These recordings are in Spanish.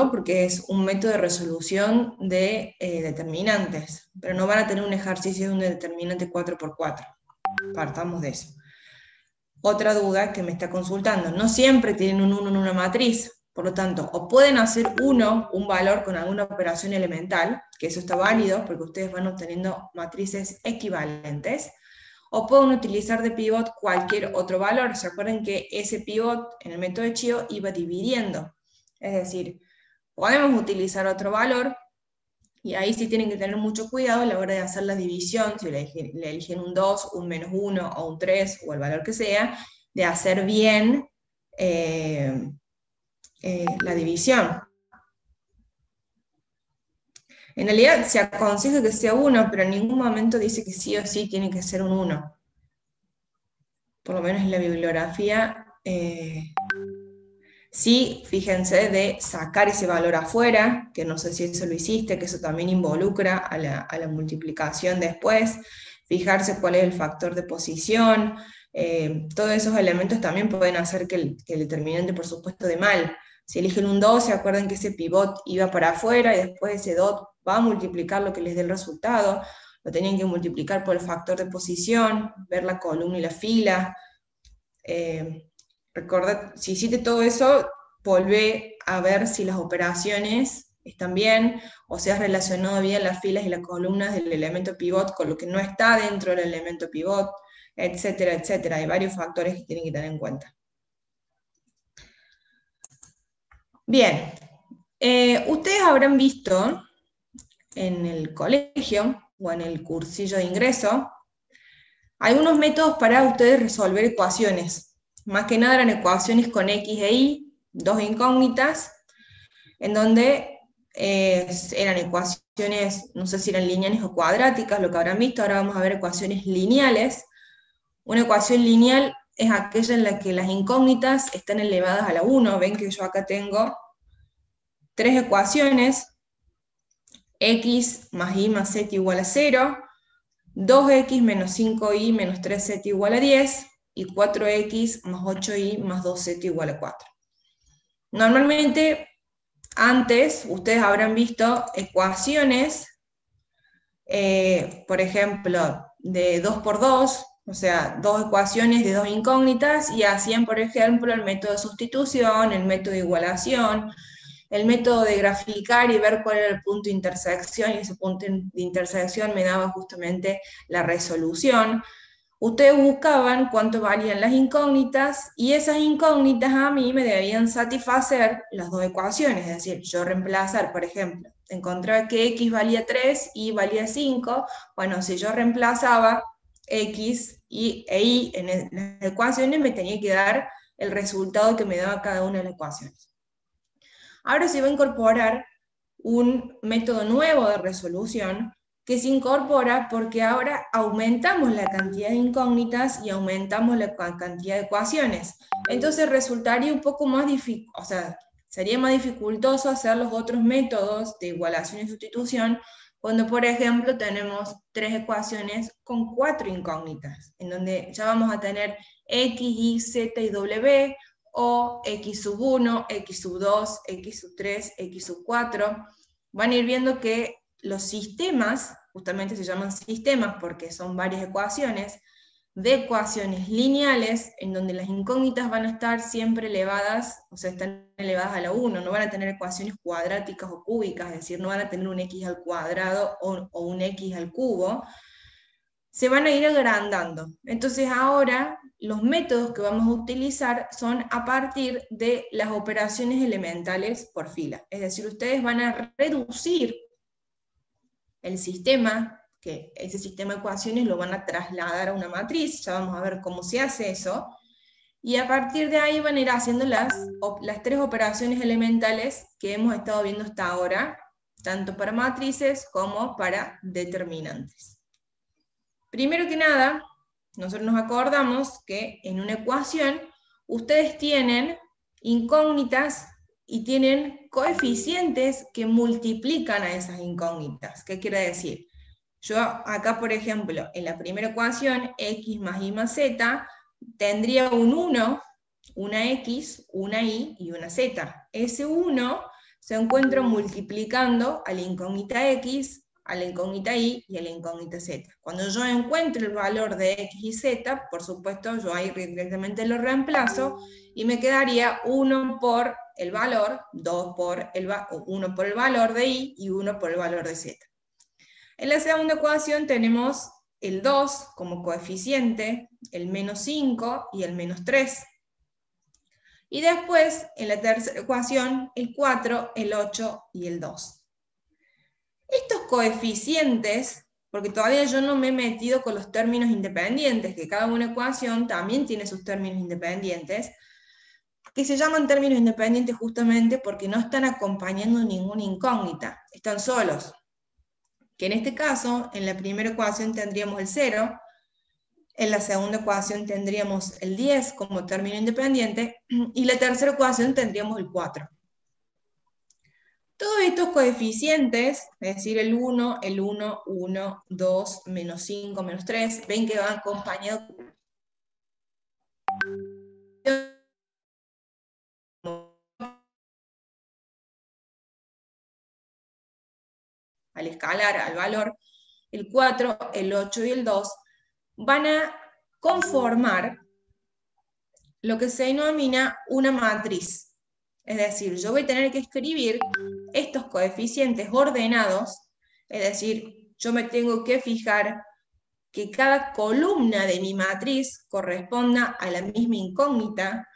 hacerlo porque es un método de resolución de determinantes, pero no van a tener un ejercicio de un determinante 4×4. Partamos de eso. Otra duda que me está consultando, no siempre tienen un 1 en una matriz, por lo tanto, o pueden hacer un valor con alguna operación elemental, que eso está válido porque ustedes van obteniendo matrices equivalentes, o pueden utilizar de pivot cualquier otro valor. ¿Se acuerdan que ese pivot en el método de Chio iba dividiendo? Es decir, podemos utilizar otro valor, y ahí sí tienen que tener mucho cuidado a la hora de hacer la división, si le eligen un 2, un -1 o un 3, o el valor que sea, de hacer bien la división. En realidad se aconseja que sea 1, pero en ningún momento dice que sí o sí tiene que ser un 1. Por lo menos en la bibliografía. Sí, fíjense de sacar ese valor afuera, que no sé si eso lo hiciste, que eso también involucra a la multiplicación después, fijarse cuál es el factor de posición, todos esos elementos también pueden hacer que el determinante, por supuesto, dé mal. Si eligen un 2, se acuerdan que ese pivot iba para afuera y después ese dot va a multiplicar lo que les dé el resultado, lo tenían que multiplicar por el factor de posición, ver la columna y la fila. Recordad, si hiciste todo eso, volvé a ver si las operaciones están bien, o si has relacionado bien las filas y las columnas del elemento pivot con lo que no está dentro del elemento pivot, etcétera, etcétera. Hay varios factores que tienen que tener en cuenta. Bien, ustedes habrán visto en el colegio o en el cursillo de ingreso algunos métodos para ustedes resolver ecuaciones. Más que nada eran ecuaciones con X e Y, dos incógnitas, en donde eran ecuaciones, no sé si eran lineales o cuadráticas, lo que habrán visto. Ahora vamos a ver ecuaciones lineales. Una ecuación lineal es aquella en la que las incógnitas están elevadas a la 1. Ven que yo acá tengo tres ecuaciones, x más y más z igual a 0, 2x menos 5y menos 3z igual a 10, y 4x más 8y más 2z igual a 4. Normalmente, antes, ustedes habrán visto ecuaciones, por ejemplo, de 2 por 2, o sea, dos ecuaciones de dos incógnitas, y hacían, por ejemplo, el método de sustitución, el método de igualación, el método de graficar y ver cuál era el punto de intersección, y ese punto de intersección me daba justamente la resolución. Ustedes buscaban cuánto valían las incógnitas, y esas incógnitas a mí me debían satisfacer las dos ecuaciones, es decir, yo reemplazar, por ejemplo, encontraba que x valía 3 y valía 5, bueno, si yo reemplazaba x e y en las ecuaciones, me tenía que dar el resultado que me daba cada una de las ecuaciones. Ahora se va a incorporar un método nuevo de resolución que se incorpora porque ahora aumentamos la cantidad de incógnitas y aumentamos la cantidad de ecuaciones. Entonces resultaría un poco más difícil, o sea, sería más dificultoso hacer los otros métodos de igualación y sustitución cuando, por ejemplo, tenemos tres ecuaciones con 4 incógnitas, en donde ya vamos a tener x, y, z y w, o x sub 1, x sub 2, x sub 3, x sub 4. Van a ir viendo que los sistemas, justamente se llaman sistemas porque son varias ecuaciones, de ecuaciones lineales, en donde las incógnitas van a estar siempre elevadas, o sea, están elevadas a la 1, no van a tener ecuaciones cuadráticas o cúbicas, es decir, no van a tener un x al cuadrado o un x al cubo, se van a ir agrandando. Entonces ahora los métodos que vamos a utilizar son a partir de las operaciones elementales por fila. Es decir, ustedes van a reducir el sistema, que ese sistema de ecuaciones lo van a trasladar a una matriz, ya vamos a ver cómo se hace eso, y a partir de ahí van a ir haciendo las tres operaciones elementales que hemos estado viendo hasta ahora, tanto para matrices como para determinantes. Primero que nada, nosotros nos acordamos que en una ecuación ustedes tienen incógnitas y tienen coeficientes que multiplican a esas incógnitas. ¿Qué quiere decir? Yo acá, por ejemplo, en la primera ecuación, x más y más z, tendría un 1, una x, una y una z. Ese 1 se encuentra multiplicando a la incógnita x, a la incógnita y a la incógnita z. Cuando yo encuentro el valor de x y z, por supuesto, yo ahí directamente lo reemplazo y me quedaría 1 por el valor, 1 por el valor de y 1 por el valor de z. En la segunda ecuación tenemos el 2 como coeficiente, el menos 5 y el menos 3. Y después, en la tercera ecuación, el 4, el 8 y el 2. Estos coeficientes, porque todavía yo no me he metido con los términos independientes, que cada una ecuación también tiene sus términos independientes, que se llaman términos independientes justamente porque no están acompañando ninguna incógnita, están solos. Que en este caso, en la primera ecuación tendríamos el 0, en la segunda ecuación tendríamos el 10 como término independiente, y la tercera ecuación tendríamos el 4. Todos estos coeficientes, es decir, el 1, 1, 2, menos 5, menos 3, ven que van acompañados al escalar, al valor, el 4, el 8 y el 2, van a conformar lo que se denomina una matriz. Es decir, yo voy a tener que escribir estos coeficientes ordenados, es decir, yo me tengo que fijar que cada columna de mi matriz corresponda a la misma incógnita.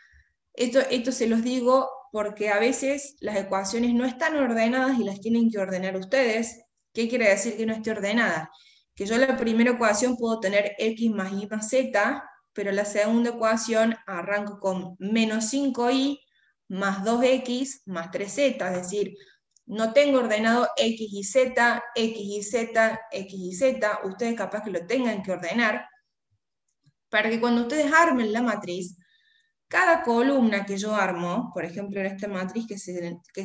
Esto se los digo porque a veces las ecuaciones no están ordenadas y las tienen que ordenar ustedes. ¿Qué quiere decir que no esté ordenada? Que yo en la primera ecuación puedo tener x más y más z, pero la segunda ecuación arranco con menos 5y más 2x más 3z, es decir, no tengo ordenado x y z, x y z, x y z, ustedes capaz que lo tengan que ordenar, para que cuando ustedes armen la matriz, cada columna que yo armo, por ejemplo en esta matriz que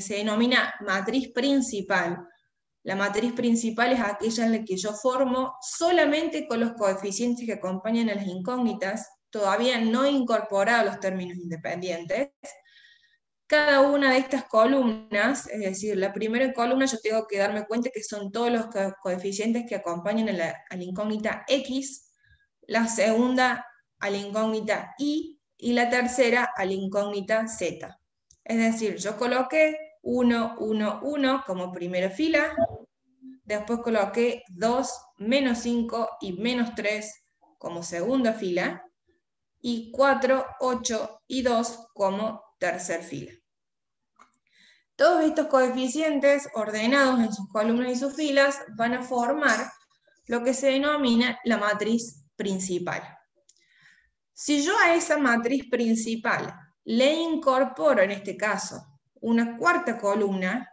se denomina matriz principal, la matriz principal es aquella en la que yo formo solamente con los coeficientes que acompañan a las incógnitas, todavía no he incorporado los términos independientes. Cada una de estas columnas, es decir, la primera columna yo tengo que darme cuenta que son todos los coeficientes que acompañan a la incógnita x, la segunda a la incógnita y la tercera a la incógnita z. Es decir, yo coloqué 1, 1, 1 como primera fila, después coloqué 2, menos 5 y menos 3 como segunda fila, y 4, 8 y 2 como tercera fila. Todos estos coeficientes ordenados en sus columnas y sus filas van a formar lo que se denomina la matriz principal. Si yo a esa matriz principal le incorporo, en este caso, una cuarta columna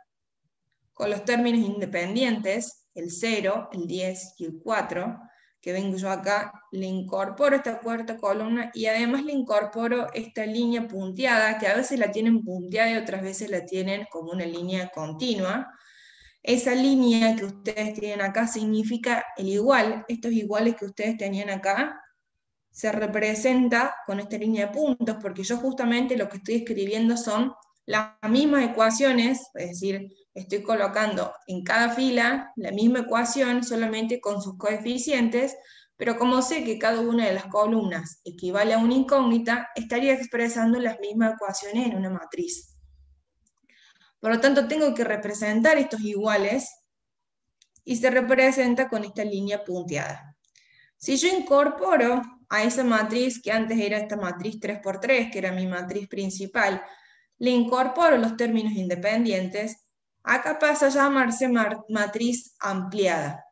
con los términos independientes, el 0, el 10 y el 4, que vengo yo acá, le incorporo esta cuarta columna y además le incorporo esta línea punteada, que a veces la tienen punteada y otras veces la tienen como una línea continua. Esa línea que ustedes tienen acá significa el igual, estos iguales que ustedes tenían acá, se representa con esta línea de puntos, porque yo justamente lo que estoy escribiendo son las mismas ecuaciones, es decir, estoy colocando en cada fila la misma ecuación, solamente con sus coeficientes, pero como sé que cada una de las columnas equivale a una incógnita, estaría expresando las mismas ecuaciones en una matriz. Por lo tanto, tengo que representar estos iguales, y se representa con esta línea punteada. Si yo incorporo a esa matriz, que antes era esta matriz 3×3, que era mi matriz principal, le incorporo los términos independientes, acá pasa a llamarse matriz ampliada.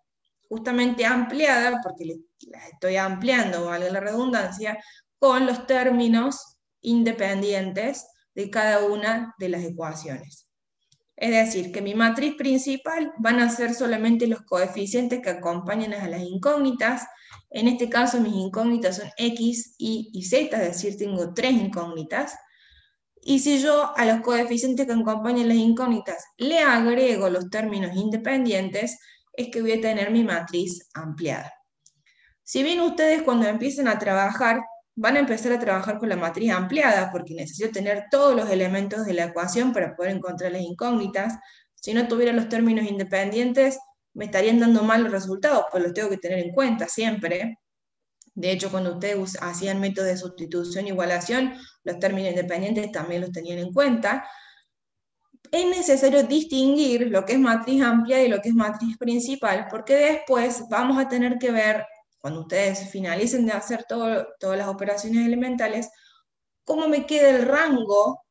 Justamente ampliada, porque la estoy ampliando, vale la redundancia, con los términos independientes de cada una de las ecuaciones. Es decir, que mi matriz principal van a ser solamente los coeficientes que acompañan a las incógnitas. En este caso mis incógnitas son x, y z, es decir, tengo 3 incógnitas. Y si yo a los coeficientes que acompañan las incógnitas le agrego los términos independientes, es que voy a tener mi matriz ampliada. Si bien ustedes cuando empiecen a trabajar van a empezar a trabajar con la matriz ampliada, porque necesito tener todos los elementos de la ecuación para poder encontrar las incógnitas. Si no tuviera los términos independientes, me estarían dando mal los resultados, pues los tengo que tener en cuenta siempre. De hecho, cuando ustedes hacían métodos de sustitución e igualación, los términos independientes también los tenían en cuenta. Es necesario distinguir lo que es matriz amplia y lo que es matriz principal, porque después vamos a tener que ver, cuando ustedes finalicen de hacer todas las operaciones elementales, cómo me queda el rango.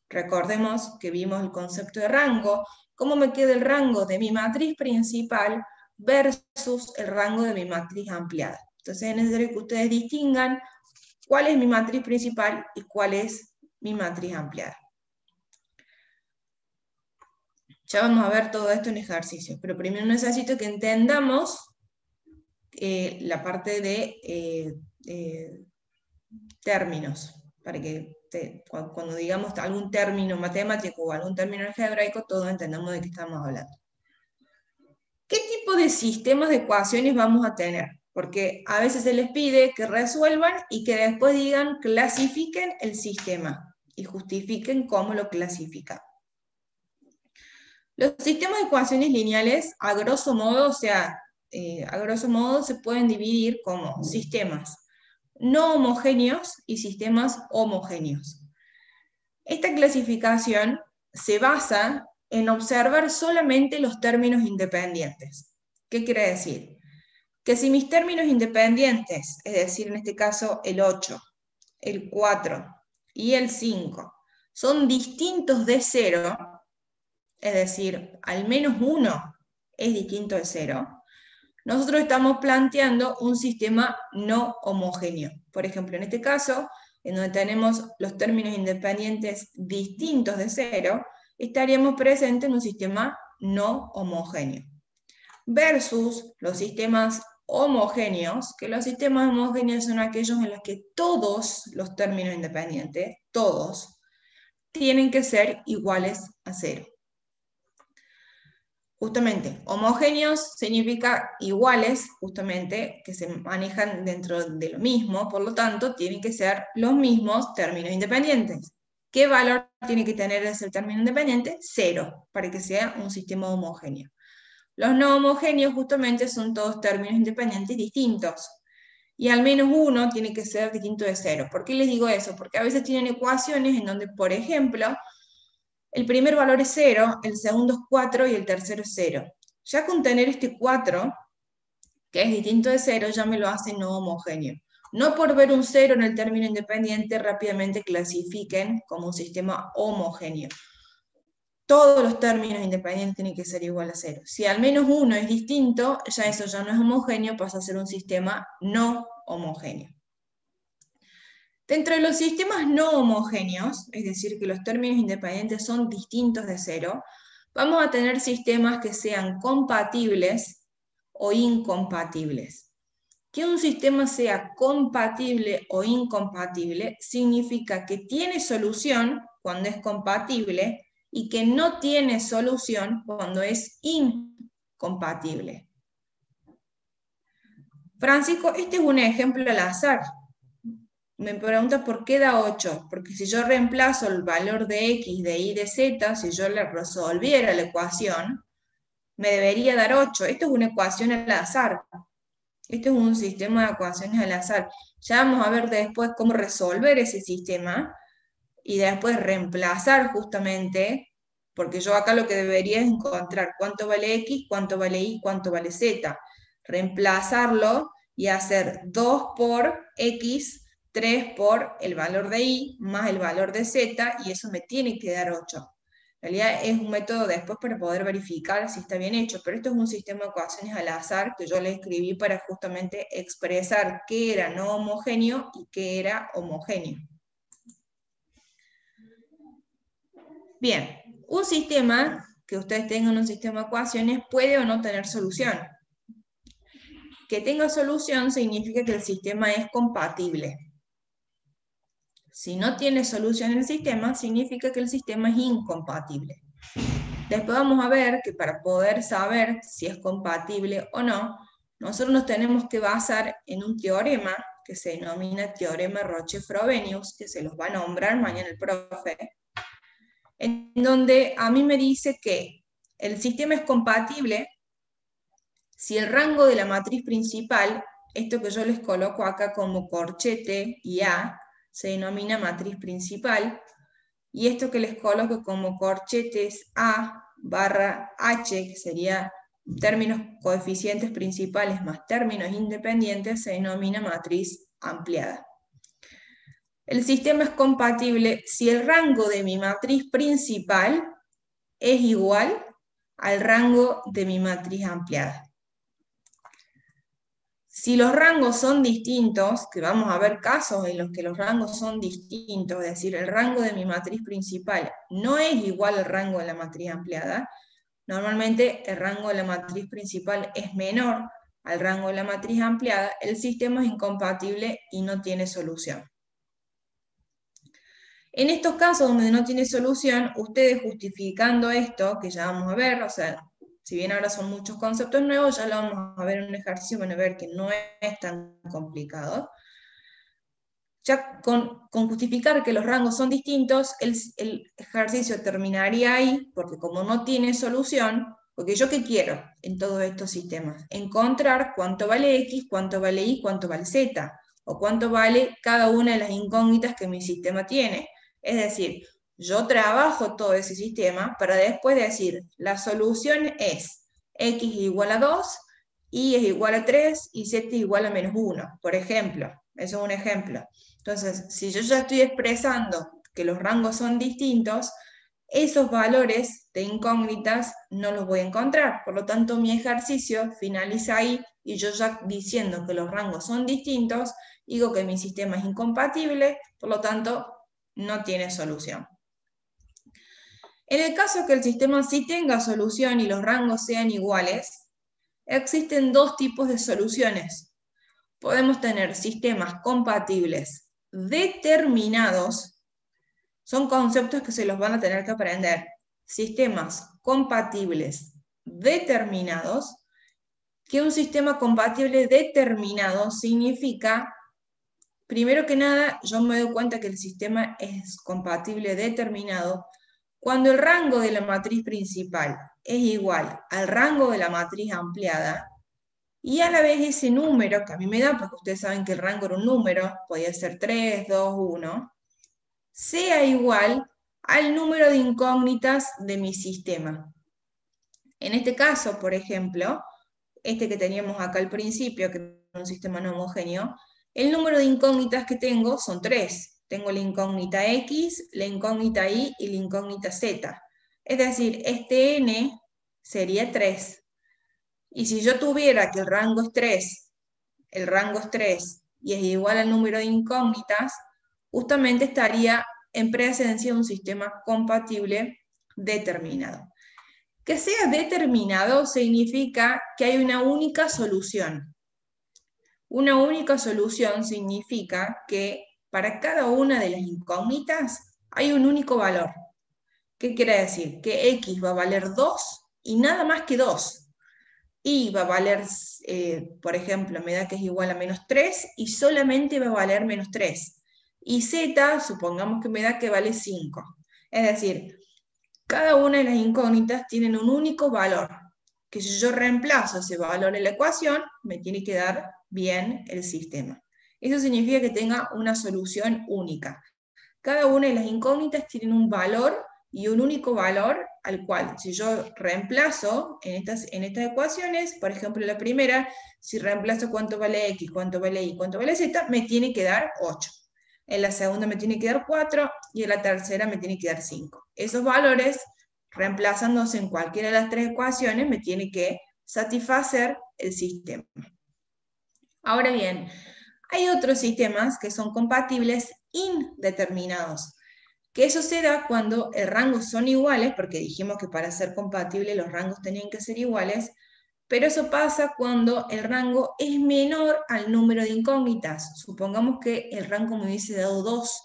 Recordemos que vimos el concepto de rango, cómo me queda el rango de mi matriz principal versus el rango de mi matriz ampliada. Entonces es necesario que ustedes distingan cuál es mi matriz principal y cuál es mi matriz ampliada. Ya vamos a ver todo esto en ejercicio, pero primero necesito que entendamos la parte de términos, para que cuando digamos algún término matemático o algún término algebraico, todos entendamos de qué estamos hablando. ¿Qué tipo de sistemas de ecuaciones vamos a tener? Porque a veces se les pide que resuelvan y que después digan, clasifiquen el sistema y justifiquen cómo lo clasifican. Los sistemas de ecuaciones lineales, a grosso modo, se pueden dividir como sistemas no homogéneos y sistemas homogéneos. Esta clasificación se basa en observar solamente los términos independientes. ¿Qué quiere decir? Que si mis términos independientes, es decir, en este caso el 8, el 4 y el 5, son distintos de 0, es decir, al menos uno es distinto de 0, nosotros estamos planteando un sistema no homogéneo. Por ejemplo, en este caso, en donde tenemos los términos independientes distintos de 0, estaríamos presentes en un sistema no homogéneo. Versus los sistemas homogéneos, que los sistemas homogéneos son aquellos en los que todos los términos independientes, todos, tienen que ser iguales a 0. Justamente, homogéneos significa iguales, justamente, que se manejan dentro de lo mismo, por lo tanto, tienen que ser los mismos términos independientes. ¿Qué valor tiene que tener ese término independiente? 0, para que sea un sistema homogéneo. Los no homogéneos, justamente, son todos términos independientes distintos. Y al menos uno tiene que ser distinto de 0. ¿Por qué les digo eso? Porque a veces tienen ecuaciones en donde, por ejemplo, el primer valor es 0, el segundo es 4 y el tercero es 0. Ya con tener este 4, que es distinto de 0, ya me lo hace no homogéneo. No por ver un 0 en el término independiente rápidamente clasifiquen como un sistema homogéneo. Todos los términos independientes tienen que ser igual a 0. Si al menos uno es distinto, ya eso ya no es homogéneo, pasa a ser un sistema no homogéneo. Dentro de los sistemas no homogéneos, es decir, que los términos independientes son distintos de 0, vamos a tener sistemas que sean compatibles o incompatibles. Que un sistema sea compatible o incompatible significa que tiene solución cuando es compatible y que no tiene solución cuando es incompatible. Francisco, este es un ejemplo al azar. Me pregunta por qué da 8, porque si yo reemplazo el valor de x, de y, de z, si yo le resolviera la ecuación, me debería dar 8. Esto es una ecuación al azar. Esto es un sistema de ecuaciones al azar. Ya vamos a ver después cómo resolver ese sistema y después reemplazar justamente, porque yo acá lo que debería es encontrar cuánto vale x, cuánto vale y, cuánto vale z. Reemplazarlo y hacer 2 por x, 3 por el valor de y más el valor de z, y eso me tiene que dar 8. En realidad es un método después para poder verificar si está bien hecho, pero esto es un sistema de ecuaciones al azar que yo le escribí para justamente expresar qué era no homogéneo y qué era homogéneo. Bien, un sistema, que ustedes tengan un sistema de ecuaciones, puede o no tener solución. Que tenga solución significa que el sistema es compatible. Si no tiene solución el sistema, significa que el sistema es incompatible. Después vamos a ver que para poder saber si es compatible o no, nosotros nos tenemos que basar en un teorema que se denomina teorema Roche-Frobenius, que se los va a nombrar mañana el profe, en donde a mí me dice que el sistema es compatible si el rango de la matriz principal, esto que yo les coloco acá como corchete y A, se denomina matriz principal, y esto que les coloco como corchetes A barra H, que sería términos coeficientes principales más términos independientes, se denomina matriz ampliada. El sistema es compatible si el rango de mi matriz principal es igual al rango de mi matriz ampliada. Si los rangos son distintos, que vamos a ver casos en los que los rangos son distintos, es decir, el rango de mi matriz principal no es igual al rango de la matriz ampliada, normalmente el rango de la matriz principal es menor al rango de la matriz ampliada, el sistema es incompatible y no tiene solución. En estos casos donde no tiene solución, ustedes justificando esto, que ya vamos a ver, o sea, si bien ahora son muchos conceptos nuevos, ya lo vamos a ver en un ejercicio, van a ver que no es tan complicado. Ya con justificar que los rangos son distintos, el ejercicio terminaría ahí, porque como no tiene solución, porque yo ¿qué quiero en todos estos sistemas? Encontrar cuánto vale X, cuánto vale Y, cuánto vale Z, o cuánto vale cada una de las incógnitas que mi sistema tiene. Es decir, yo trabajo todo ese sistema para después decir, la solución es X igual a 2, Y es igual a 3 y Z es igual a menos 1, por ejemplo. Eso es un ejemplo. Entonces, si yo ya estoy expresando que los rangos son distintos, esos valores de incógnitas no los voy a encontrar. Por lo tanto, mi ejercicio finaliza ahí y yo ya diciendo que los rangos son distintos, digo que mi sistema es incompatible, por lo tanto, no tiene solución. En el caso que el sistema sí tenga solución y los rangos sean iguales, existen dos tipos de soluciones. Podemos tener sistemas compatibles determinados, son conceptos que se los van a tener que aprender. Sistemas compatibles determinados, que un sistema compatible determinado significa, primero que nada, yo me doy cuenta que el sistema es compatible determinado cuando el rango de la matriz principal es igual al rango de la matriz ampliada, y a la vez ese número que a mí me da, porque ustedes saben que el rango era un número, podía ser 3, 2, 1, sea igual al número de incógnitas de mi sistema. En este caso, por ejemplo, este que teníamos acá al principio, que es un sistema no homogéneo, el número de incógnitas que tengo son 3. Tengo la incógnita X, la incógnita Y y la incógnita Z. Es decir, este N sería 3. Y si yo tuviera que el rango es 3 y es igual al número de incógnitas, justamente estaría en presencia de un sistema compatible determinado. Que sea determinado significa que hay una única solución. Una única solución significa que para cada una de las incógnitas hay un único valor. ¿Qué quiere decir? Que X va a valer 2 y nada más que 2. Y va a valer, por ejemplo, me da que es igual a menos 3 y solamente va a valer menos 3. Y Z, supongamos que me da que vale 5. Es decir, cada una de las incógnitas tienen un único valor, que si yo reemplazo ese valor en la ecuación, me tiene que dar bien el sistema. Eso significa que tenga una solución única. Cada una de las incógnitas tienen un valor y un único valor al cual, si yo reemplazo en estas ecuaciones, por ejemplo la primera, si reemplazo cuánto vale X, cuánto vale Y, cuánto vale Z, me tiene que dar 8. En la segunda me tiene que dar 4 y en la tercera me tiene que dar 5. Esos valores, reemplazándose en cualquiera de las tres ecuaciones, me tiene que satisfacer el sistema. Ahora bien, hay otros sistemas que son compatibles indeterminados, que eso se da cuando el rango son iguales, porque dijimos que para ser compatible los rangos tenían que ser iguales, pero eso pasa cuando el rango es menor al número de incógnitas. Supongamos que el rango me hubiese dado 2,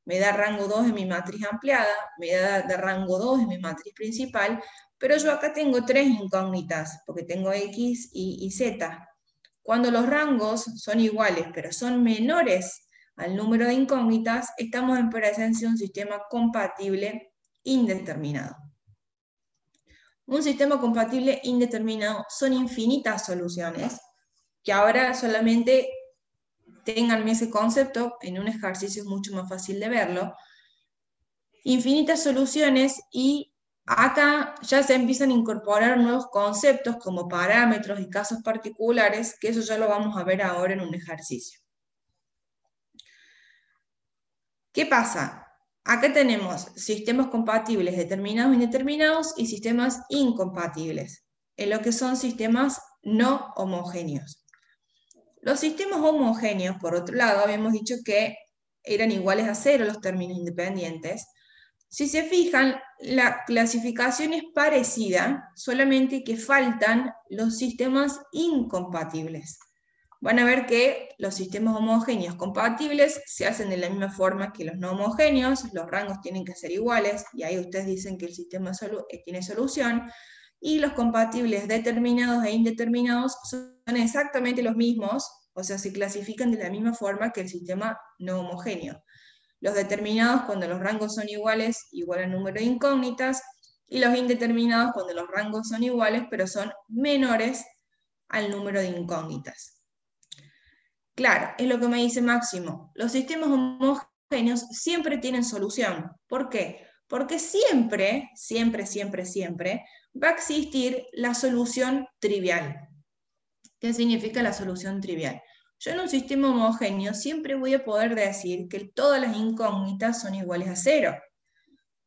me da rango 2 en mi matriz ampliada, me da de rango 2 en mi matriz principal, pero yo acá tengo 3 incógnitas, porque tengo X y Z. Cuando los rangos son iguales, pero son menores al número de incógnitas, estamos en presencia de un sistema compatible indeterminado. Un sistema compatible indeterminado son infinitas soluciones, que ahora solamente tengan ese concepto, en un ejercicio es mucho más fácil de verlo. Infinitas soluciones, y acá ya se empiezan a incorporar nuevos conceptos como parámetros y casos particulares, que eso ya lo vamos a ver ahora en un ejercicio. ¿Qué pasa? Acá tenemos sistemas compatibles determinados e indeterminados y sistemas incompatibles, en lo que son sistemas no homogéneos. Los sistemas homogéneos, por otro lado, habíamos dicho que eran iguales a cero los términos independientes. Si se fijan, la clasificación es parecida, solamente que faltan los sistemas incompatibles. Van a ver que los sistemas homogéneos compatibles se hacen de la misma forma que los no homogéneos, los rangos tienen que ser iguales, y ahí ustedes dicen que el sistema tiene solución, y los compatibles determinados e indeterminados son exactamente los mismos, o sea, se clasifican de la misma forma que el sistema no homogéneo. Los determinados cuando los rangos son iguales, igual al número de incógnitas, y los indeterminados cuando los rangos son iguales, pero son menores al número de incógnitas. Claro, es lo que me dice Máximo. Los sistemas homogéneos siempre tienen solución. ¿Por qué? Porque siempre va a existir la solución trivial. ¿Qué significa la solución trivial? Yo en un sistema homogéneo siempre voy a poder decir que todas las incógnitas son iguales a cero.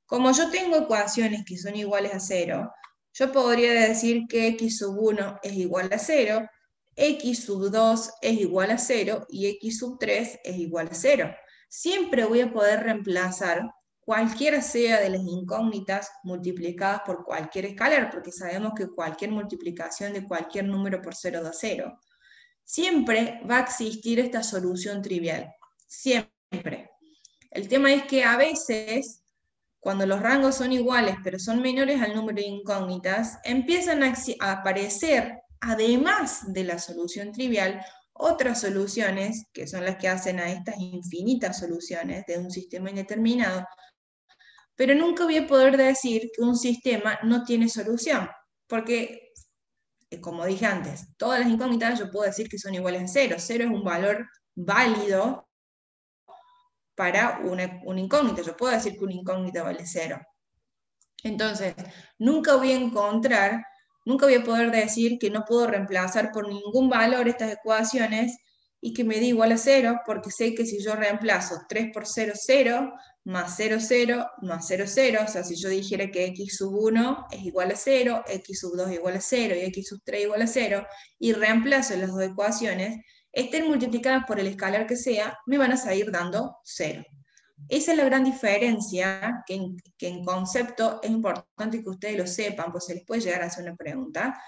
Como yo tengo ecuaciones que son iguales a cero, yo podría decir que x sub 1 es igual a 0, x sub 2 es igual a 0 y x sub 3 es igual a 0. Siempre voy a poder reemplazar cualquiera sea de las incógnitas multiplicadas por cualquier escalar, porque sabemos que cualquier multiplicación de cualquier número por 0 da 0. Siempre va a existir esta solución trivial, siempre. El tema es que a veces, cuando los rangos son iguales pero son menores al número de incógnitas, empiezan a aparecer, además de la solución trivial, otras soluciones, que son las que hacen a estas infinitas soluciones de un sistema indeterminado, pero nunca voy a poder decir que un sistema no tiene solución, porque, como dije antes, todas las incógnitas yo puedo decir que son iguales a 0. 0 es un valor válido para una incógnita. Yo puedo decir que una incógnita vale 0. Entonces, nunca voy a poder decir que no puedo reemplazar por ningún valor estas ecuaciones y que me dé igual a 0, porque sé que si yo reemplazo 3 por 0, 0, más 0, 0, más 0, 0, o sea, si yo dijera que x sub 1 es igual a 0, x sub 2 es igual a 0 y x sub 3 igual a 0, y reemplazo las dos ecuaciones, estén multiplicadas por el escalar que sea, me van a salir dando 0. Esa es la gran diferencia, que en concepto es importante que ustedes lo sepan, pues se les puede llegar a hacer una pregunta,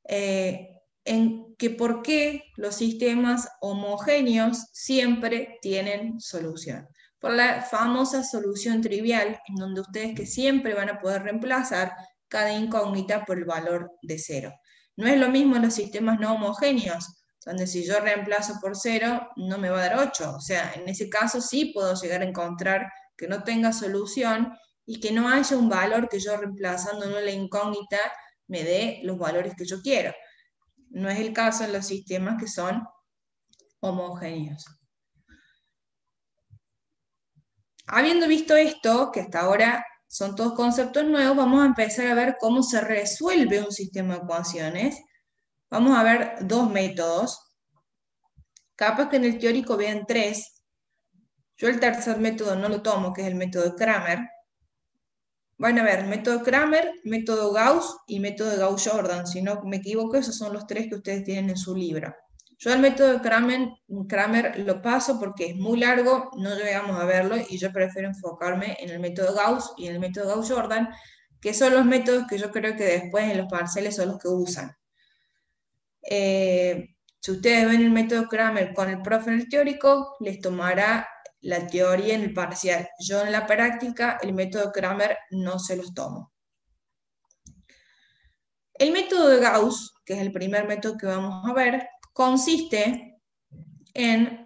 en que por qué los sistemas homogéneos siempre tienen solución. Por la famosa solución trivial, en donde ustedes que siempre van a poder reemplazar cada incógnita por el valor de 0. No es lo mismo en los sistemas no homogéneos, donde si yo reemplazo por 0, no me va a dar 8. O sea, en ese caso sí puedo llegar a encontrar que no tenga solución y que no haya un valor que yo reemplazando en la incógnita me dé los valores que yo quiero. No es el caso en los sistemas que son homogéneos. Habiendo visto esto, que hasta ahora son todos conceptos nuevos, vamos a empezar a ver cómo se resuelve un sistema de ecuaciones. Vamos a ver dos métodos. Capaz que en el teórico vean 3. Yo el tercer método no lo tomo, que es el método de Cramer. Van a ver método Cramer, método Gauss y método de Gauss-Jordan. Si no me equivoco, esos son los 3 que ustedes tienen en su libro. Yo el método de Cramer lo paso porque es muy largo, no llegamos a verlo, y yo prefiero enfocarme en el método Gauss y en el método Gauss-Jordan, que son los métodos que yo creo que después en los parciales son los que usan. Si ustedes ven el método Cramer con el profe en el teórico, les tomará la teoría en el parcial. Yo en la práctica el método Cramer no se los tomo. El método de Gauss, que es el primer método que vamos a ver, consiste en,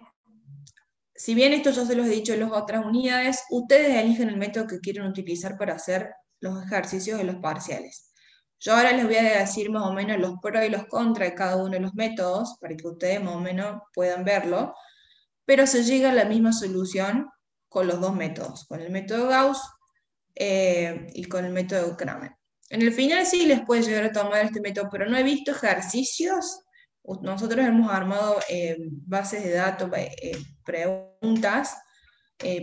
si bien esto yo se los he dicho en las otras unidades, ustedes eligen el método que quieren utilizar para hacer los ejercicios de los parciales. Yo ahora les voy a decir más o menos los pros y los contras de cada uno de los métodos, para que ustedes más o menos puedan verlo, pero se llega a la misma solución con los dos métodos, con el método Gauss y con el método de Kramer. En el final sí les puede llegar a tomar este método, pero no he visto ejercicios. Nosotros hemos armado bases de datos, preguntas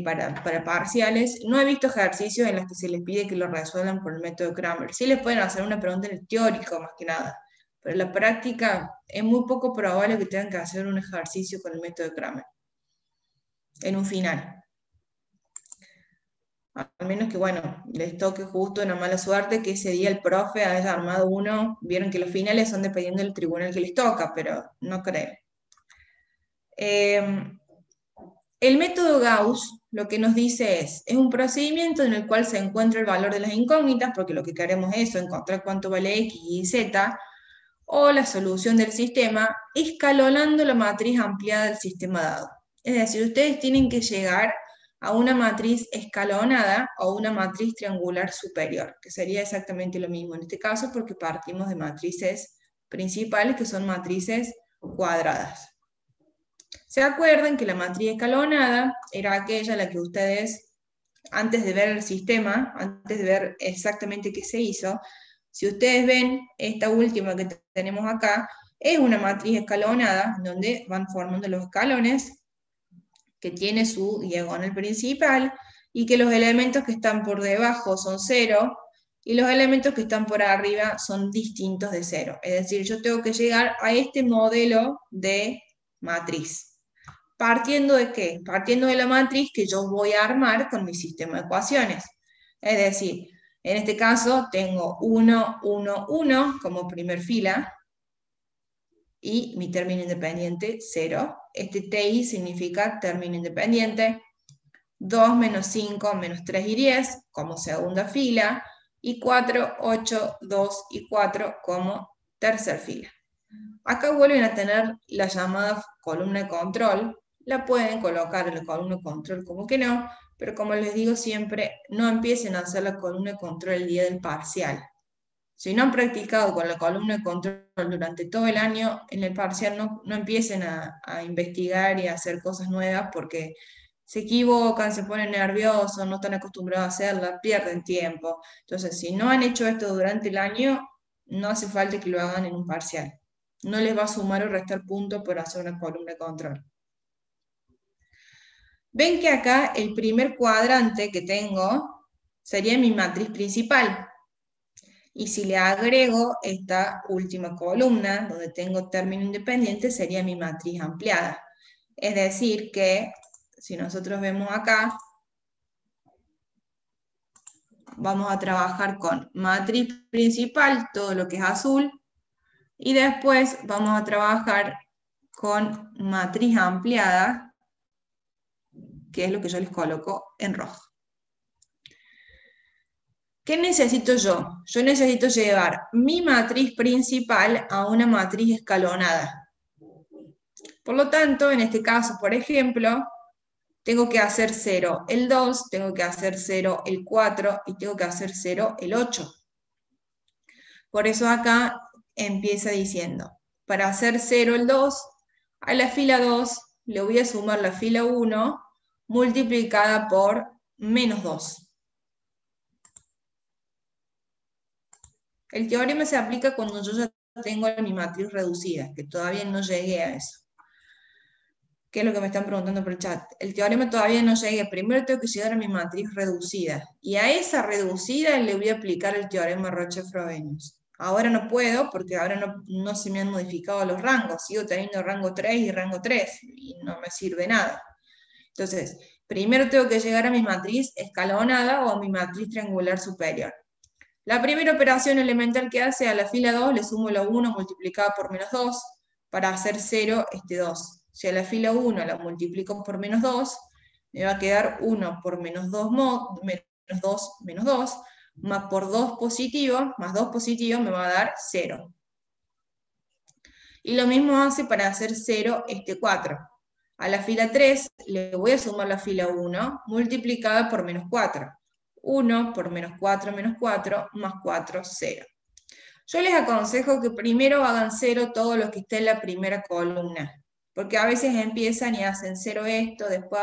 para parciales. No he visto ejercicios en los que se les pide que lo resuelvan por el método Kramer. Sí les pueden hacer una pregunta en el teórico más que nada, pero en la práctica es muy poco probable que tengan que hacer un ejercicio con el método Kramer en un final. Al menos que, bueno, les toque justo una mala suerte que ese día el profe haya armado uno. Vieron que los finales son dependiendo del tribunal que les toca, pero no creo. El método Gauss lo que nos dice es un procedimiento en el cual se encuentra el valor de las incógnitas, porque lo que queremos es eso, encontrar cuánto vale X y Z, o la solución del sistema, escalonando la matriz ampliada del sistema dado. Es decir, ustedes tienen que llegar a una matriz escalonada o una matriz triangular superior, que sería exactamente lo mismo en este caso porque partimos de matrices principales que son matrices cuadradas. ¿Se acuerdan que la matriz escalonada era aquella a la que ustedes, antes de ver el sistema, antes de ver exactamente qué se hizo, si ustedes ven esta última que tenemos acá, es una matriz escalonada donde van formando los escalones que tiene su diagonal principal y que los elementos que están por debajo son 0 y los elementos que están por arriba son distintos de 0. Es decir, yo tengo que llegar a este modelo de matriz. ¿Partiendo de qué? Partiendo de la matriz que yo voy a armar con mi sistema de ecuaciones. Es decir, en este caso tengo 1, 1, 1 como primer fila y mi término independiente 0. Este TI significa término independiente. 2, menos 5, menos 3 y 10 como segunda fila y 4, 8, 2 y 4 como tercera fila. Acá vuelven a tener la llamada columna de control. La pueden colocar en la columna de control como que no, pero como les digo siempre, no empiecen a hacer la columna de control el día del parcial. Si no han practicado con la columna de control durante todo el año, en el parcial no empiecen a investigar y a hacer cosas nuevas porque se equivocan, se ponen nerviosos, no están acostumbrados a hacerla, pierden tiempo. Entonces, si no han hecho esto durante el año, no hace falta que lo hagan en un parcial. No les va a sumar o restar puntos por hacer una columna de control. Ven que acá el primer cuadrante que tengo sería mi matriz principal. Y si le agrego esta última columna, donde tengo término independiente, sería mi matriz ampliada. Es decir que, si nosotros vemos acá, vamos a trabajar con matriz principal, todo lo que es azul, y después vamos a trabajar con matriz ampliada, que es lo que yo les coloco en rojo. ¿Qué necesito yo? Yo necesito llevar mi matriz principal a una matriz escalonada. Por lo tanto, en este caso, por ejemplo, tengo que hacer 0 el 2, tengo que hacer 0 el 4 y tengo que hacer 0 el 8. Por eso acá empieza diciendo, para hacer 0 el 2, a la fila 2 le voy a sumar la fila 1 multiplicada por menos 2. El teorema se aplica cuando yo ya tengo mi matriz reducida, que todavía no llegué a eso. ¿Qué es lo que me están preguntando por el chat? El teorema todavía no llegué. Primero tengo que llegar a mi matriz reducida. Y a esa reducida le voy a aplicar el teorema Roche-Frobenius. Ahora no puedo porque ahora no se me han modificado los rangos. Sigo teniendo rango 3 y rango 3 y no me sirve nada. Entonces, primero tengo que llegar a mi matriz escalonada o a mi matriz triangular superior. La primera operación elemental que hace a la fila 2 le sumo la 1 multiplicada por menos 2 para hacer 0 este 2. Si a la fila 1 la multiplico por menos 2, me va a quedar 1 por menos 2, menos 2, más por 2 positivo, más 2 positivo me va a dar 0. Y lo mismo hace para hacer 0 este 4. A la fila 3 le voy a sumar la fila 1 multiplicada por menos 4. 1 por menos 4 más 4, 0. Yo les aconsejo que primero hagan 0 todo lo que esté en la primera columna, porque a veces empiezan y hacen 0 esto, después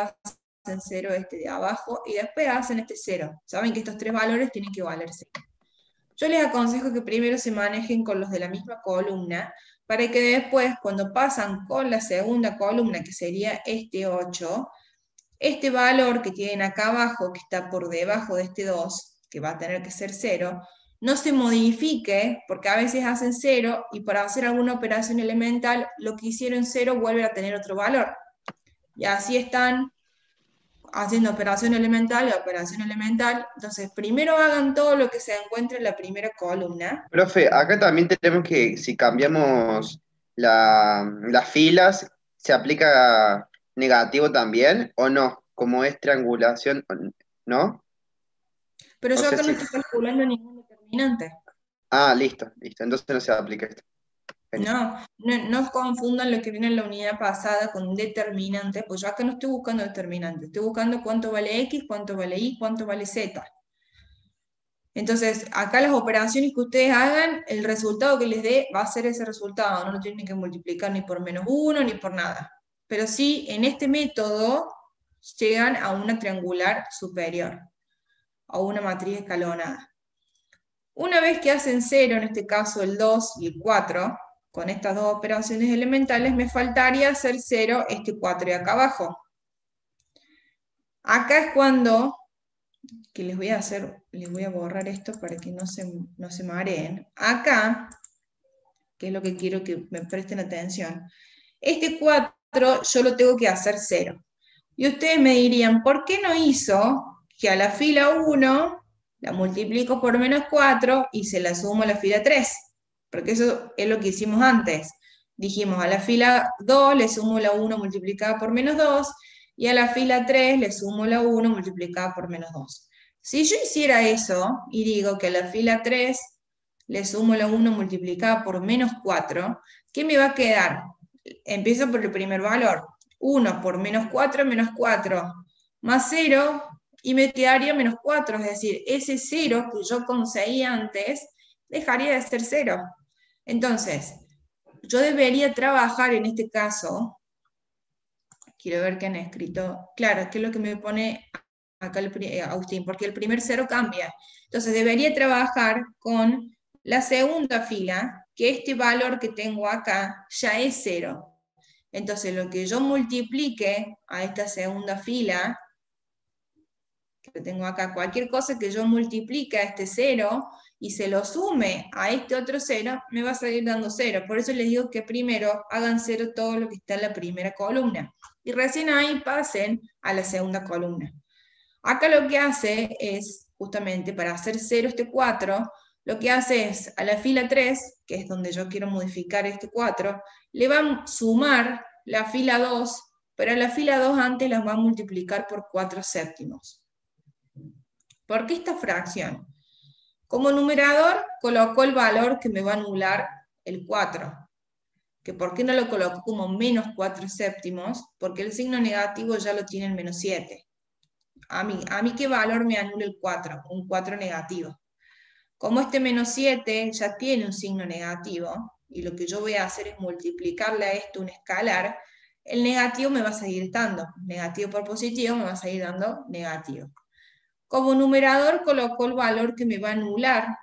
hacen 0 este de abajo y después hacen este 0. Saben que estos tres valores tienen que valer 0. Yo les aconsejo que primero se manejen con los de la misma columna, para que después, cuando pasan con la segunda columna, que sería este 8, este valor que tienen acá abajo, que está por debajo de este 2, que va a tener que ser 0, no se modifique, porque a veces hacen 0 y para hacer alguna operación elemental, lo que hicieron 0 vuelve a tener otro valor. Y así están haciendo operación elemental y operación elemental. Entonces, primero hagan todo lo que se encuentre en la primera columna. Profe, acá también tenemos que, si cambiamos las filas, ¿se aplica negativo también o no? Como es triangulación, ¿no? Pero No yo sé acá no si... estoy calculando ningún determinante. Ah, listo, listo. Entonces no se aplica esto. Genial. No confundan lo que viene en la unidad pasada con determinante, pues yo acá no estoy buscando determinante, estoy buscando cuánto vale X, cuánto vale Y, cuánto vale Z. Entonces, acá las operaciones que ustedes hagan, el resultado que les dé va a ser ese resultado, no lo tienen que multiplicar ni por -1 ni por nada. Pero sí, en este método llegan a una triangular superior, a una matriz escalonada. Una vez que hacen 0, en este caso el 2 y el 4, con estas dos operaciones elementales, me faltaría hacer 0 este 4 de acá abajo. Acá es cuando, que les voy a hacer, les voy a borrar esto para que no se mareen. Acá, que es lo que quiero que me presten atención, este 4 yo lo tengo que hacer 0. Y ustedes me dirían, ¿por qué no hizo que a la fila 1 la multiplico por -4 y se la sumo a la fila 3? Porque eso es lo que hicimos antes. Dijimos, a la fila 2 le sumo la 1 multiplicada por -2 y a la fila 3 le sumo la 1 multiplicada por -2. Si yo hiciera eso y digo que a la fila 3 le sumo la 1 multiplicada por -4, ¿qué me va a quedar? Empiezo por el primer valor. 1 por -4, -4, más 0, y me quedaría -4, es decir, ese 0 que yo conseguí antes, dejaría de ser 0. Entonces, yo debería trabajar en este caso, quiero ver qué han escrito, claro, qué es lo que me pone acá Agustín, porque el primer 0 cambia. Entonces, debería trabajar con la segunda fila, que este valor que tengo acá ya es 0. Entonces, lo que yo multiplique a esta segunda fila, que tengo acá, cualquier cosa que yo multiplique a este 0 y se lo sume a este otro 0, me va a seguir dando 0. Por eso les digo que primero hagan 0 todo lo que está en la primera columna. Y recién ahí pasen a la segunda columna. Acá lo que hace es, justamente para hacer 0 este 4, lo que hace es a la fila 3, que es donde yo quiero modificar este 4, le va a sumar la fila 2, pero a la fila 2 antes las va a multiplicar por 4 séptimos. ¿Por qué esta fracción? Como numerador colocó el valor que me va a anular el 4. ¿Que ¿Por qué no lo coloco como -4 séptimos? Porque el signo negativo ya lo tiene el -7. A mí ¿qué valor me anula el 4? Un 4 negativo. Como este -7 ya tiene un signo negativo, y lo que yo voy a hacer es multiplicarle a esto un escalar, el negativo me va a seguir estando. Negativo por positivo me va a seguir dando negativo. Como numerador coloco el valor que me va a anular,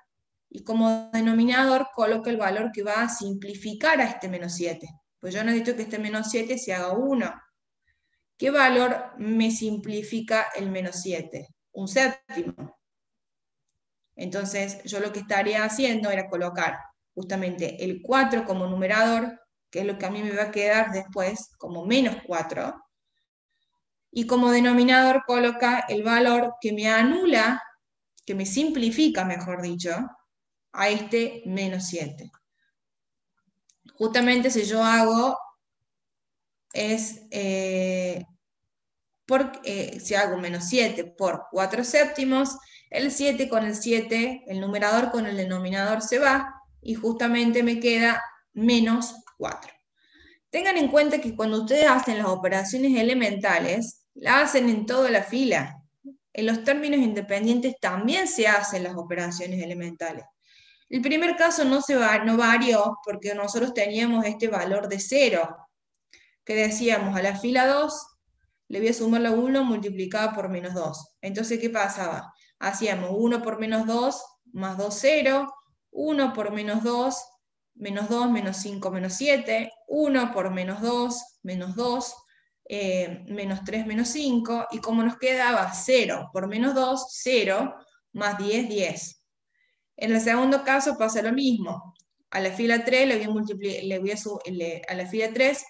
y como denominador coloco el valor que va a simplificar a este -7. Pues yo necesito que este -7 se haga 1. ¿Qué valor me simplifica el -7? Un séptimo. Entonces, yo lo que estaría haciendo era colocar justamente el 4 como numerador, que es lo que a mí me va a quedar después como -4, y como denominador coloca el valor que me anula, que me simplifica, mejor dicho, a este -7. Justamente si yo hago es si hago -7 por 4 séptimos, el 7 con el 7, el numerador con el denominador se va, y justamente me queda menos 4. Tengan en cuenta que cuando ustedes hacen las operaciones elementales, la hacen en toda la fila. En los términos independientes también se hacen las operaciones elementales. El primer caso no varió porque nosotros teníamos este valor de 0, que decíamos a la fila 2 le voy a sumar la 1 multiplicada por menos 2. Entonces, ¿qué pasaba? Hacíamos 1 por menos 2, más 2, 0, 1 por menos 2, menos 5, menos 7, 1 por menos 2, menos 2, menos 3, menos 5, y como nos quedaba 0 por menos 2, 0, más 10, 10. En el segundo caso pasa lo mismo. A la fila 3 a la fila 3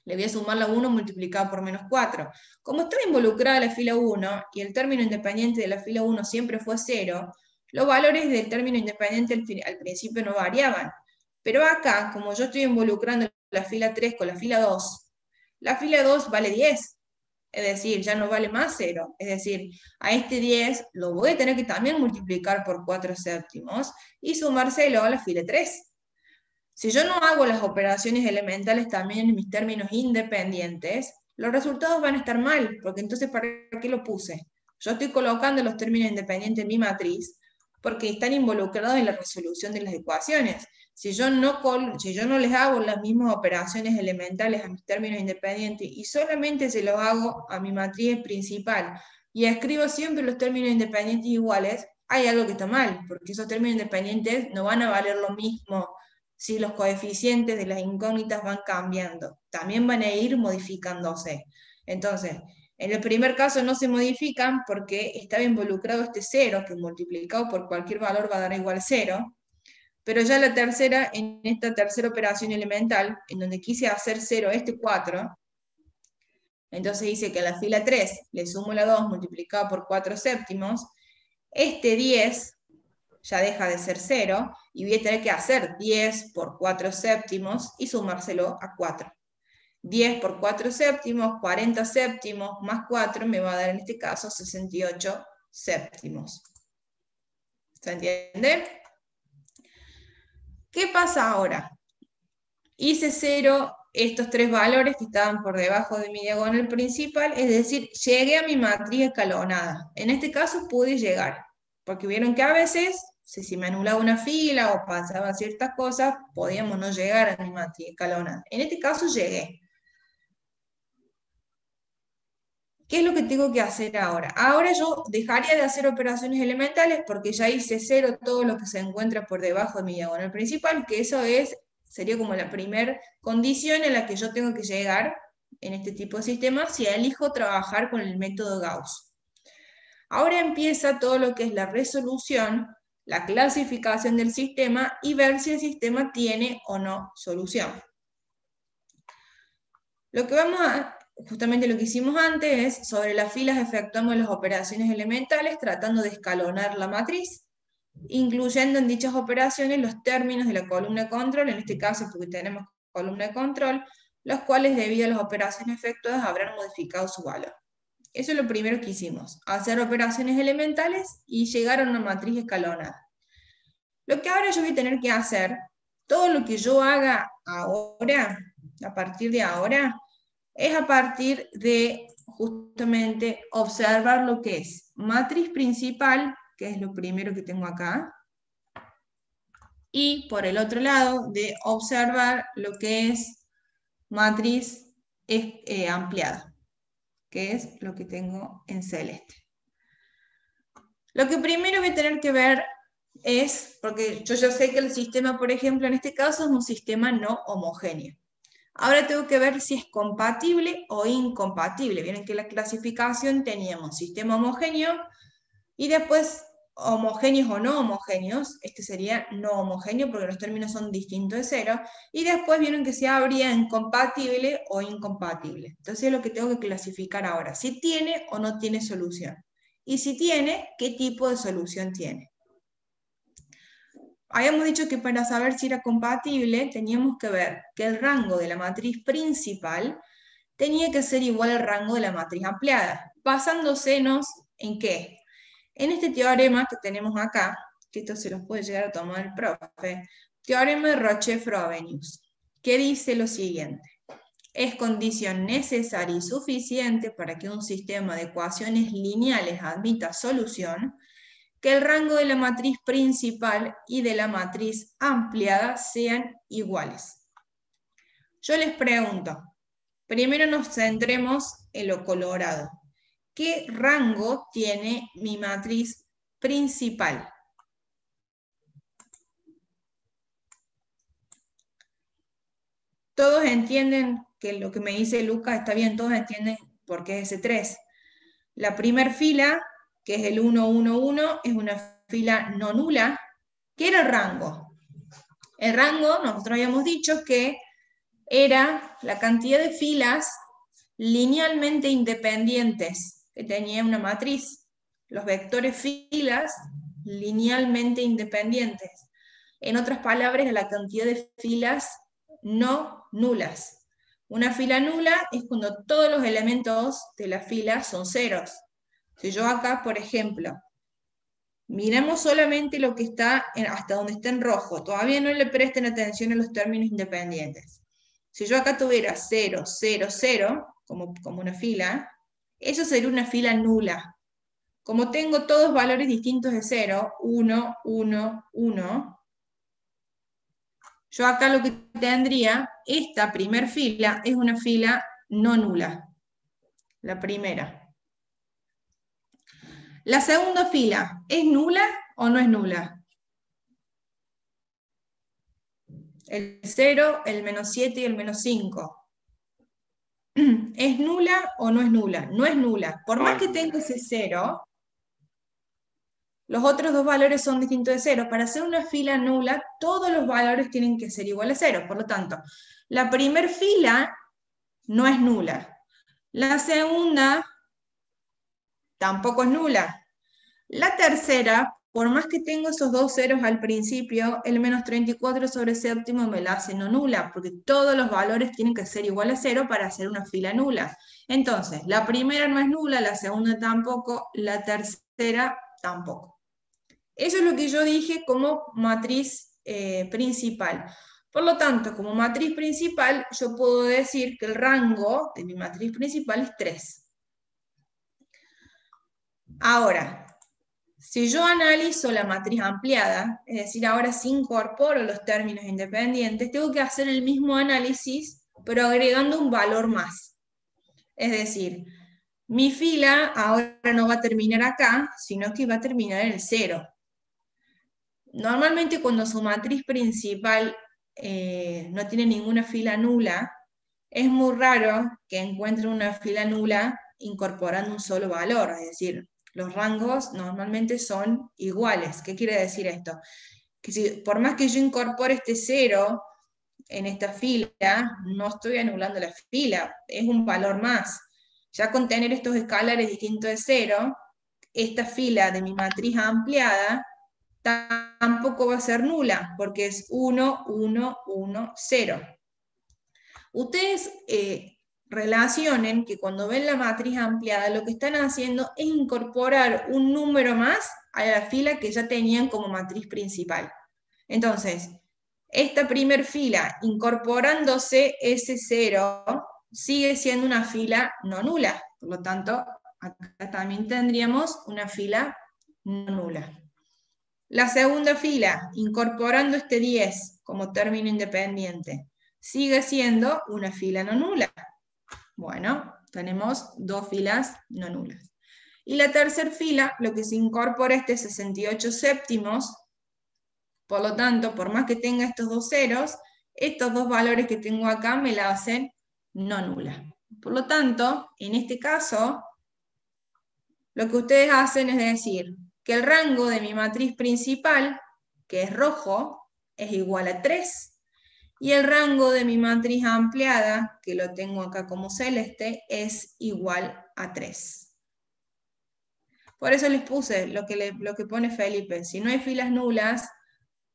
le voy a sumar la 1 multiplicada por menos 4. Como está involucrada la fila 1 y el término independiente de la fila 1 siempre fue 0, los valores del término independiente al principio no variaban. Pero acá, como yo estoy involucrando la fila 3 con la fila 2 vale 10. Es decir, ya no vale más 0. Es decir, a este 10 lo voy a tener que también multiplicar por 4 séptimos y sumárselo a la fila 3. Si yo no hago las operaciones elementales también en mis términos independientes, los resultados van a estar mal, porque entonces ¿para qué lo puse? Yo estoy colocando los términos independientes en mi matriz porque están involucrados en la resolución de las ecuaciones. Si yo no les hago las mismas operaciones elementales a mis términos independientes y solamente se los hago a mi matriz principal y escribo siempre los términos independientes iguales, hay algo que está mal, porque esos términos independientes no van a valer lo mismo si los coeficientes de las incógnitas van cambiando, también van a ir modificándose. Entonces, en el primer caso no se modifican porque estaba involucrado este 0, que multiplicado por cualquier valor va a dar igual 0, pero ya la tercera, en esta tercera operación elemental, en donde quise hacer 0 este 4, entonces dice que a la fila 3 le sumo la 2 multiplicado por 4 séptimos, este 10 ya deja de ser 0, y voy a tener que hacer 10 por 4 séptimos y sumárselo a 4. 10 por 4 séptimos, 40 séptimos, más 4 me va a dar en este caso 68 séptimos. ¿Se entiende? ¿Qué pasa ahora? Hice 0 estos tres valores que estaban por debajo de mi diagonal principal, es decir, llegué a mi matriz escalonada. En este caso pude llegar, porque vieron que a veces, si me anulaba una fila o pasaban ciertas cosas, podíamos no llegar a mi matriz escalonada. En este caso llegué. ¿Qué es lo que tengo que hacer ahora? Ahora yo dejaría de hacer operaciones elementales porque ya hice 0 todo lo que se encuentra por debajo de mi diagonal principal, que eso sería como la primera condición en la que yo tengo que llegar en este tipo de sistema si elijo trabajar con el método Gauss. Ahora empieza todo lo que es la resolución, la clasificación del sistema y ver si el sistema tiene o no solución. Lo que justamente lo que hicimos antes es, sobre las filas efectuamos las operaciones elementales tratando de escalonar la matriz, incluyendo en dichas operaciones los términos de la columna de control, en este caso porque tenemos columna de control, los cuales debido a las operaciones efectuadas habrán modificado su valor. Eso es lo primero que hicimos, hacer operaciones elementales y llegar a una matriz escalonada. Lo que ahora yo voy a tener que hacer, todo lo que yo haga ahora, a partir de ahora, es a partir de justamente observar lo que es matriz principal, que es lo primero que tengo acá, y por el otro lado de observar lo que es matriz ampliada, que es lo que tengo en celeste. Lo que primero voy a tener que ver es, porque yo ya sé que el sistema, por ejemplo, en este caso es un sistema no homogéneo. Ahora tengo que ver si es compatible o incompatible. Vieron que en la clasificación teníamos sistema homogéneo y después homogéneos o no homogéneos. Este sería no homogéneo porque los términos son distintos de 0. Y después vieron que se habría en compatible o incompatible. Entonces es lo que tengo que clasificar ahora. Si tiene o no tiene solución. Y si tiene, ¿qué tipo de solución tiene? Habíamos dicho que para saber si era compatible teníamos que ver que el rango de la matriz principal tenía que ser igual al rango de la matriz ampliada, basándosenos en qué. En este teorema que tenemos acá, que esto se los puede llegar a tomar el profe, teorema de Roche-Frobenius. que dice lo siguiente. Es condición necesaria y suficiente para que un sistema de ecuaciones lineales admita solución que el rango de la matriz principal y de la matriz ampliada sean iguales. Yo les pregunto, primero nos centremos en lo colorado. ¿Qué rango tiene mi matriz principal? Todos entienden que lo que me dice Lucas está bien, todos entienden por qué es ese 3. La primera fila, que es el 1, 1, 1, es una fila no nula. ¿Qué era el rango? El rango, nosotros habíamos dicho que era la cantidad de filas linealmente independientes que tenía una matriz. Los vectores filas linealmente independientes. En otras palabras, la cantidad de filas no nulas. Una fila nula es cuando todos los elementos de la fila son ceros. Si yo acá, por ejemplo, miremos solamente lo que está hasta donde está en rojo, todavía no le presten atención a los términos independientes. Si yo acá tuviera 0, 0, 0, como una fila, eso sería una fila nula. Como tengo todos valores distintos de 0, 1, 1, 1, yo acá lo que tendría, esta primer fila es una fila no nula. La primera. La segunda fila, ¿es nula o no es nula? El 0, el menos 7 y el menos 5. ¿Es nula o no es nula? No es nula. Por más que tenga ese 0, los otros dos valores son distintos de 0. Para hacer una fila nula, todos los valores tienen que ser iguales a 0. Por lo tanto, la primera fila no es nula. La segunda tampoco es nula. La tercera, por más que tengo esos dos ceros al principio, el menos 34 sobre séptimo me la hace no nula, porque todos los valores tienen que ser iguales a 0 para hacer una fila nula. Entonces, la primera no es nula, la segunda tampoco, la tercera tampoco. Eso es lo que yo dije como matriz principal. Por lo tanto, como matriz principal, yo puedo decir que el rango de mi matriz principal es 3. Ahora, si yo analizo la matriz ampliada, es decir, ahora sí incorporo los términos independientes, tengo que hacer el mismo análisis, pero agregando un valor más. Es decir, mi fila ahora no va a terminar acá, sino que va a terminar en el 0. Normalmente cuando su matriz principal no tiene ninguna fila nula, es muy raro que encuentren una fila nula incorporando un solo valor, es decir, los rangos normalmente son iguales. ¿Qué quiere decir esto? Que por más que yo incorpore este 0 en esta fila, no estoy anulando la fila, es un valor más. Ya con tener estos escalares distintos de 0, esta fila de mi matriz ampliada tampoco va a ser nula, porque es 1, 1, 1, 0. Ustedes relacionen que cuando ven la matriz ampliada, lo que están haciendo es incorporar un número más a la fila que ya tenían como matriz principal. Entonces, esta primer fila, incorporándose ese 0, sigue siendo una fila no nula. Por lo tanto, acá también tendríamos una fila no nula. La segunda fila, incorporando este 10 como término independiente, sigue siendo una fila no nula. Bueno, tenemos dos filas no nulas. Y la tercera fila, lo que se incorpora este 68 séptimos, por lo tanto, por más que tenga estos dos ceros, estos dos valores que tengo acá me la hacen no nula. Por lo tanto, en este caso, lo que ustedes hacen es decir que el rango de mi matriz principal, que es rojo, es igual a 3, y el rango de mi matriz ampliada, que lo tengo acá como celeste, es igual a 3. Por eso les puse lo que pone Felipe. Si no hay filas nulas,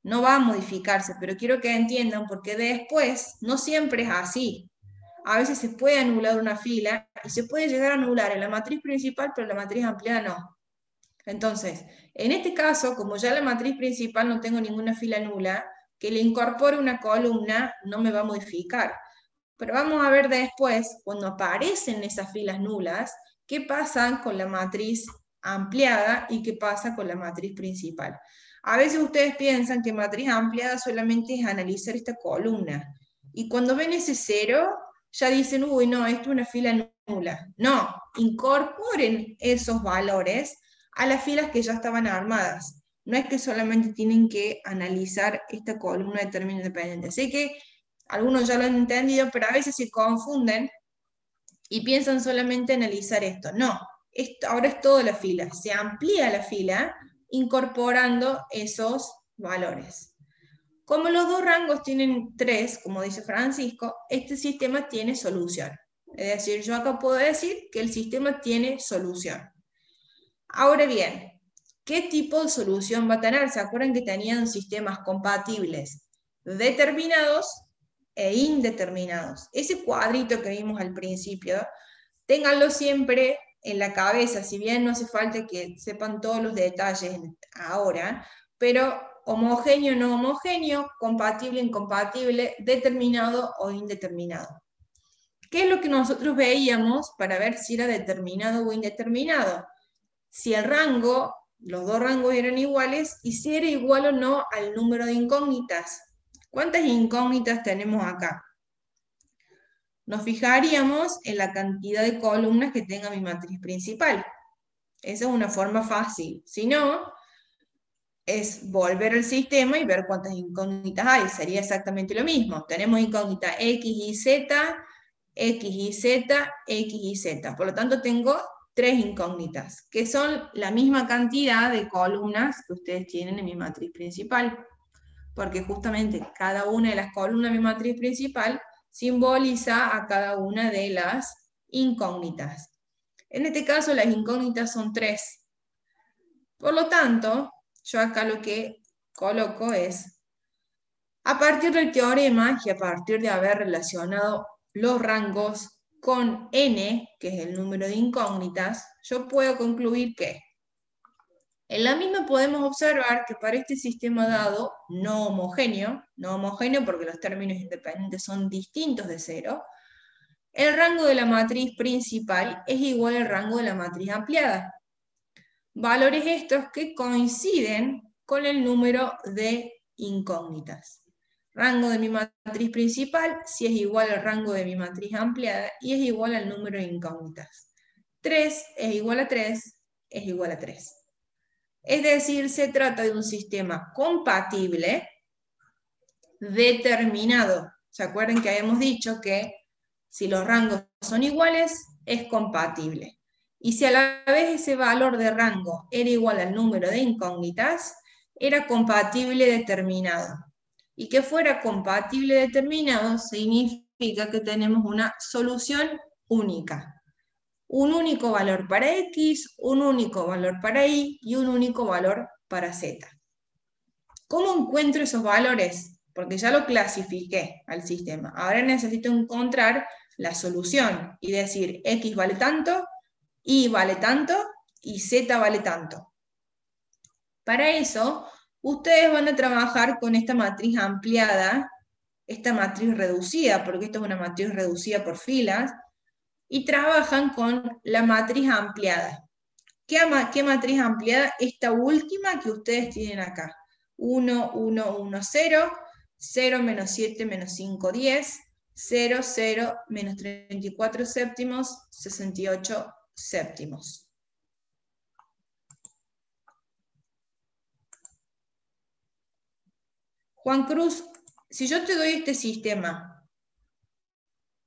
no va a modificarse, pero quiero que entiendan porque después no siempre es así. A veces se puede anular una fila y se puede llegar a anular en la matriz principal, pero en la matriz ampliada no. Entonces, en este caso, como ya en la matriz principal no tengo ninguna fila nula, que le incorpore una columna no me va a modificar. Pero vamos a ver después, cuando aparecen esas filas nulas, qué pasa con la matriz ampliada y qué pasa con la matriz principal. A veces ustedes piensan que matriz ampliada solamente es analizar esta columna. Y cuando ven ese 0, ya dicen, uy, no, esto es una fila nula. No, incorporen esos valores a las filas que ya estaban armadas. No es que solamente tienen que analizar esta columna de término independiente. Sé que algunos ya lo han entendido, pero a veces se confunden y piensan solamente analizar esto. No, ahora es toda la fila. Se amplía la fila incorporando esos valores. Como los dos rangos tienen 3, como dice Francisco, este sistema tiene solución. Es decir, yo acá puedo decir que el sistema tiene solución. Ahora bien, ¿qué tipo de solución va a tener? ¿Se acuerdan que tenían sistemas compatibles determinados e indeterminados? Ese cuadrito que vimos al principio, ténganlo siempre en la cabeza, si bien no hace falta que sepan todos los detalles ahora, pero homogéneo, no homogéneo, compatible, incompatible, determinado o indeterminado. ¿Qué es lo que nosotros veíamos para ver si era determinado o indeterminado? Si el rango, los dos rangos eran iguales, y si era igual o no al número de incógnitas. ¿Cuántas incógnitas tenemos acá? Nos fijaríamos en la cantidad de columnas que tenga mi matriz principal. Esa es una forma fácil. Si no, es volver al sistema y ver cuántas incógnitas hay. Sería exactamente lo mismo. Tenemos incógnita X y Z, X y Z, X y Z. Por lo tanto, tengo 3 incógnitas, que son la misma cantidad de columnas que ustedes tienen en mi matriz principal. Porque justamente cada una de las columnas de mi matriz principal simboliza a cada una de las incógnitas. En este caso, las incógnitas son 3. Por lo tanto, yo acá lo que coloco es, a partir del teorema y a partir de haber relacionado los rangos con n, que es el número de incógnitas, yo puedo concluir que en la misma podemos observar que para este sistema dado no homogéneo porque los términos independientes son distintos de 0, el rango de la matriz principal es igual al rango de la matriz ampliada. Valores estos que coinciden con el número de incógnitas. Rango de mi matriz principal si es igual al rango de mi matriz ampliada y es igual al número de incógnitas. 3 es igual a 3 es igual a 3. Es decir, se trata de un sistema compatible determinado. ¿Se acuerdan que habíamos dicho que si los rangos son iguales, es compatible? Y si a la vez ese valor de rango era igual al número de incógnitas, era compatible determinado. Y que fuera compatible determinado significa que tenemos una solución única. Un único valor para X, un único valor para Y y un único valor para Z. ¿Cómo encuentro esos valores? Porque ya lo clasifiqué al sistema. Ahora necesito encontrar la solución y decir X vale tanto, Y vale tanto y Z vale tanto. Para eso, ustedes van a trabajar con esta matriz ampliada, esta matriz reducida, porque esta es una matriz reducida por filas, y trabajan con la matriz ampliada. ¿Qué matriz ampliada? Esta última que ustedes tienen acá. 1, 1, 1, 0, 0, menos 7, menos 5, 10, 0, 0, menos 34 séptimos, 68 séptimos. Juan Cruz, si yo te doy este sistema,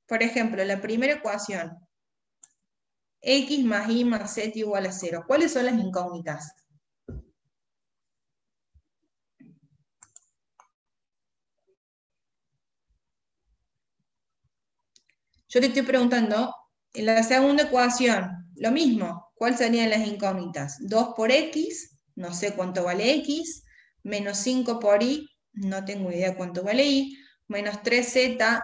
por ejemplo, la primera ecuación, X más Y más Z igual a 0, ¿cuáles son las incógnitas? Yo te estoy preguntando, en la segunda ecuación, lo mismo, ¿cuáles serían las incógnitas? 2 por X, no sé cuánto vale X, menos 5 por Y, no tengo idea cuánto vale Y, menos 3Z,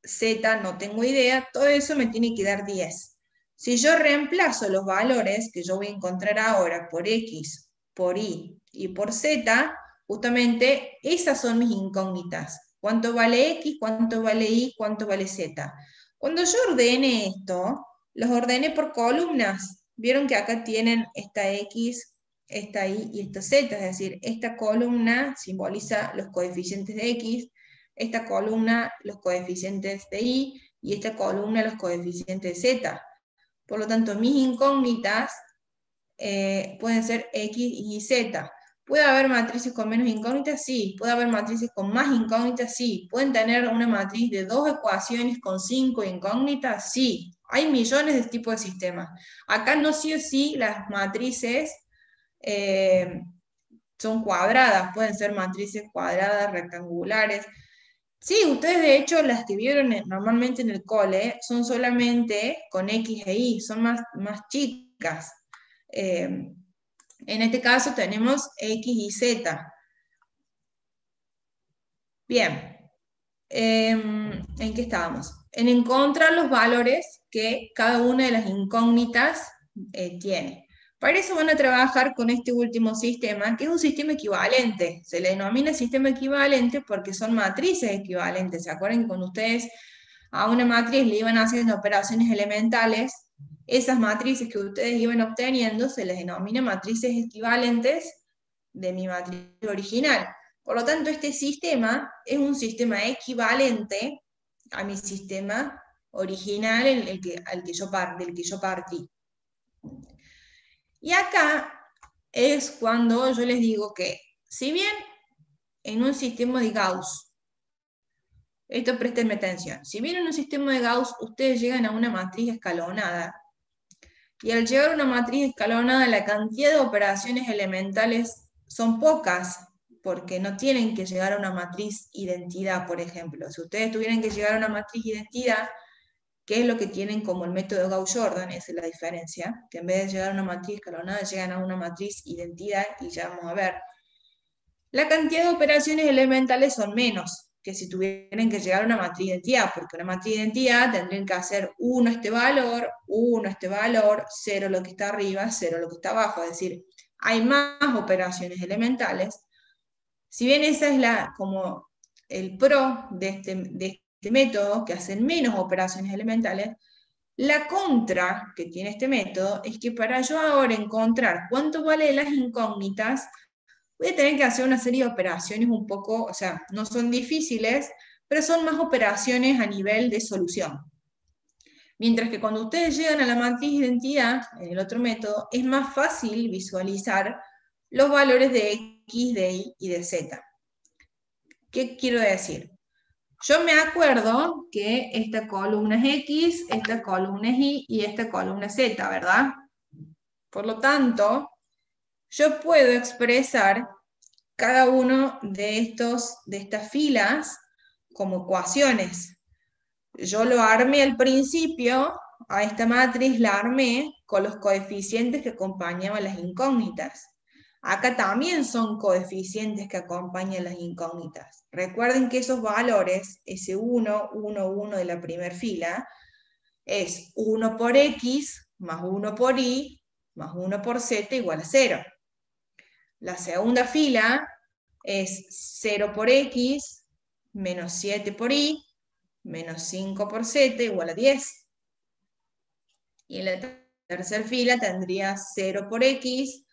Z, no tengo idea, todo eso me tiene que dar 10. Si yo reemplazo los valores que yo voy a encontrar ahora por X, por Y y por Z, Justamente esas son mis incógnitas. ¿Cuánto vale X? ¿Cuánto vale Y? ¿Cuánto vale Z? Cuando yo ordene esto, los ordené por columnas. Vieron que acá tienen esta X, esta Y y esta Z, es decir, esta columna simboliza los coeficientes de X, esta columna los coeficientes de Y esta columna los coeficientes de Z. Por lo tanto, mis incógnitas pueden ser X y Z. ¿Puede haber matrices con menos incógnitas? Sí. ¿Puede haber matrices con más incógnitas? Sí. ¿Pueden tener una matriz de 2 ecuaciones con 5 incógnitas? Sí. Hay millones de tipos de sistemas. Acá no sí o sí las matrices son cuadradas, pueden ser matrices cuadradas, rectangulares. Sí, ustedes de hecho las que vieron normalmente en el cole son solamente con X e Y, son más chicas. En este caso tenemos X y Z. Bien, ¿en qué estábamos? En encontrar los valores que cada una de las incógnitas tiene. Para eso van a trabajar con este último sistema, que es un sistema equivalente. Se le denomina sistema equivalente porque son matrices equivalentes. ¿Se acuerdan que cuando ustedes a una matriz le iban haciendo operaciones elementales, esas matrices que ustedes iban obteniendo se les denomina matrices equivalentes de mi matriz original? Por lo tanto, este sistema es un sistema equivalente a mi sistema original del que yo partí. Y acá es cuando yo les digo que, si bien en un sistema de Gauss, esto préstenme atención, si bien en un sistema de Gauss ustedes llegan a una matriz escalonada, y al llegar a una matriz escalonada la cantidad de operaciones elementales son pocas, porque no tienen que llegar a una matriz identidad, por ejemplo. Si ustedes tuvieran que llegar a una matriz identidad, ¿qué es lo que tienen como el método Gauss-Jordan? Esa es la diferencia, que en vez de llegar a una matriz escalonada, llegan a una matriz identidad, y ya vamos a ver. La cantidad de operaciones elementales son menos que si tuvieran que llegar a una matriz identidad, porque una matriz identidad tendrían que hacer 1 este valor, 1 este valor, 0 lo que está arriba, 0 lo que está abajo, es decir, hay más operaciones elementales. Si bien esa es como el pro de este método, que hacen menos operaciones elementales, la contra que tiene este método es que para yo ahora encontrar cuánto vale las incógnitas, voy a tener que hacer una serie de operaciones un poco, o sea, no son difíciles, pero son más operaciones a nivel de solución. Mientras que cuando ustedes llegan a la matriz de identidad, en el otro método, es más fácil visualizar los valores de X, de Y y de Z. ¿Qué quiero decir? Yo me acuerdo que esta columna es X, esta columna es Y esta columna es Z, ¿verdad? Por lo tanto, yo puedo expresar cada uno de estas filas como ecuaciones. Yo lo armé al principio, a esta matriz la armé con los coeficientes que acompañaban las incógnitas. Acá también son coeficientes que acompañan las incógnitas. Recuerden que esos valores, ese 1, 1, 1 de la primera fila, es 1 por X más 1 por Y más 1 por Z igual a 0. La segunda fila es 0 por X menos 7 por Y menos 5 por Z igual a 10. Y en la tercera fila tendría 0 por X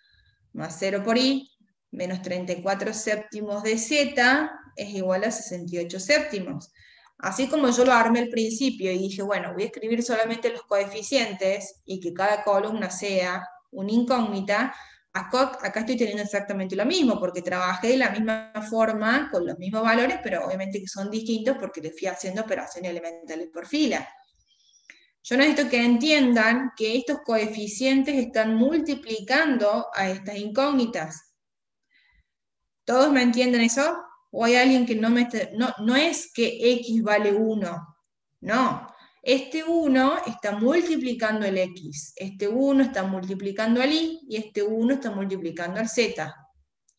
más 0 por Y menos 34 séptimos de Z es igual a 68 séptimos. Así como yo lo armé al principio y dije, bueno, voy a escribir solamente los coeficientes y que cada columna sea una incógnita, acá estoy teniendo exactamente lo mismo, porque trabajé de la misma forma, con los mismos valores, pero obviamente que son distintos porque le fui haciendo operaciones elementales por fila. Yo necesito que entiendan que estos coeficientes están multiplicando a estas incógnitas. ¿Todos me entienden eso? ¿O hay alguien que no es que X vale 1? No. Este 1 está multiplicando el X, este 1 está multiplicando al Y y este 1 está multiplicando al Z.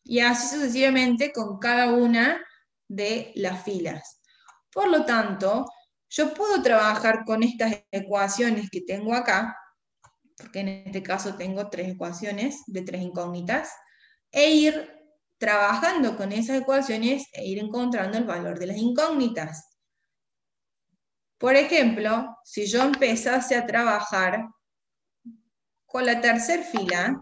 Y así sucesivamente con cada una de las filas. Por lo tanto, yo puedo trabajar con estas ecuaciones que tengo acá, porque en este caso tengo 3 ecuaciones de 3 incógnitas, e ir trabajando con esas ecuaciones e ir encontrando el valor de las incógnitas. Por ejemplo, si yo empezase a trabajar con la tercera fila,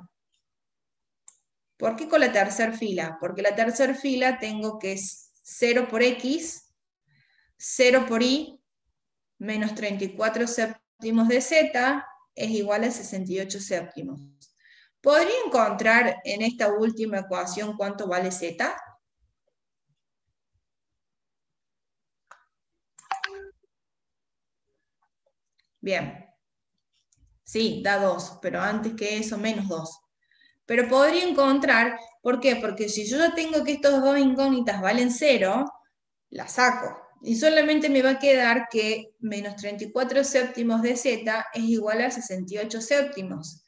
¿por qué con la tercera fila? Porque la tercera fila tengo que es 0 por x, 0 por y, menos 34 séptimos de z, es igual a 68 séptimos. ¿Podría encontrar en esta última ecuación cuánto vale z? Bien. Sí, da 2, pero antes que eso, menos 2. Pero podría encontrar, ¿por qué? Porque si yo ya tengo que estos dos incógnitas valen 0, la saco. Y solamente me va a quedar que menos 34 séptimos de z es igual a 68 séptimos.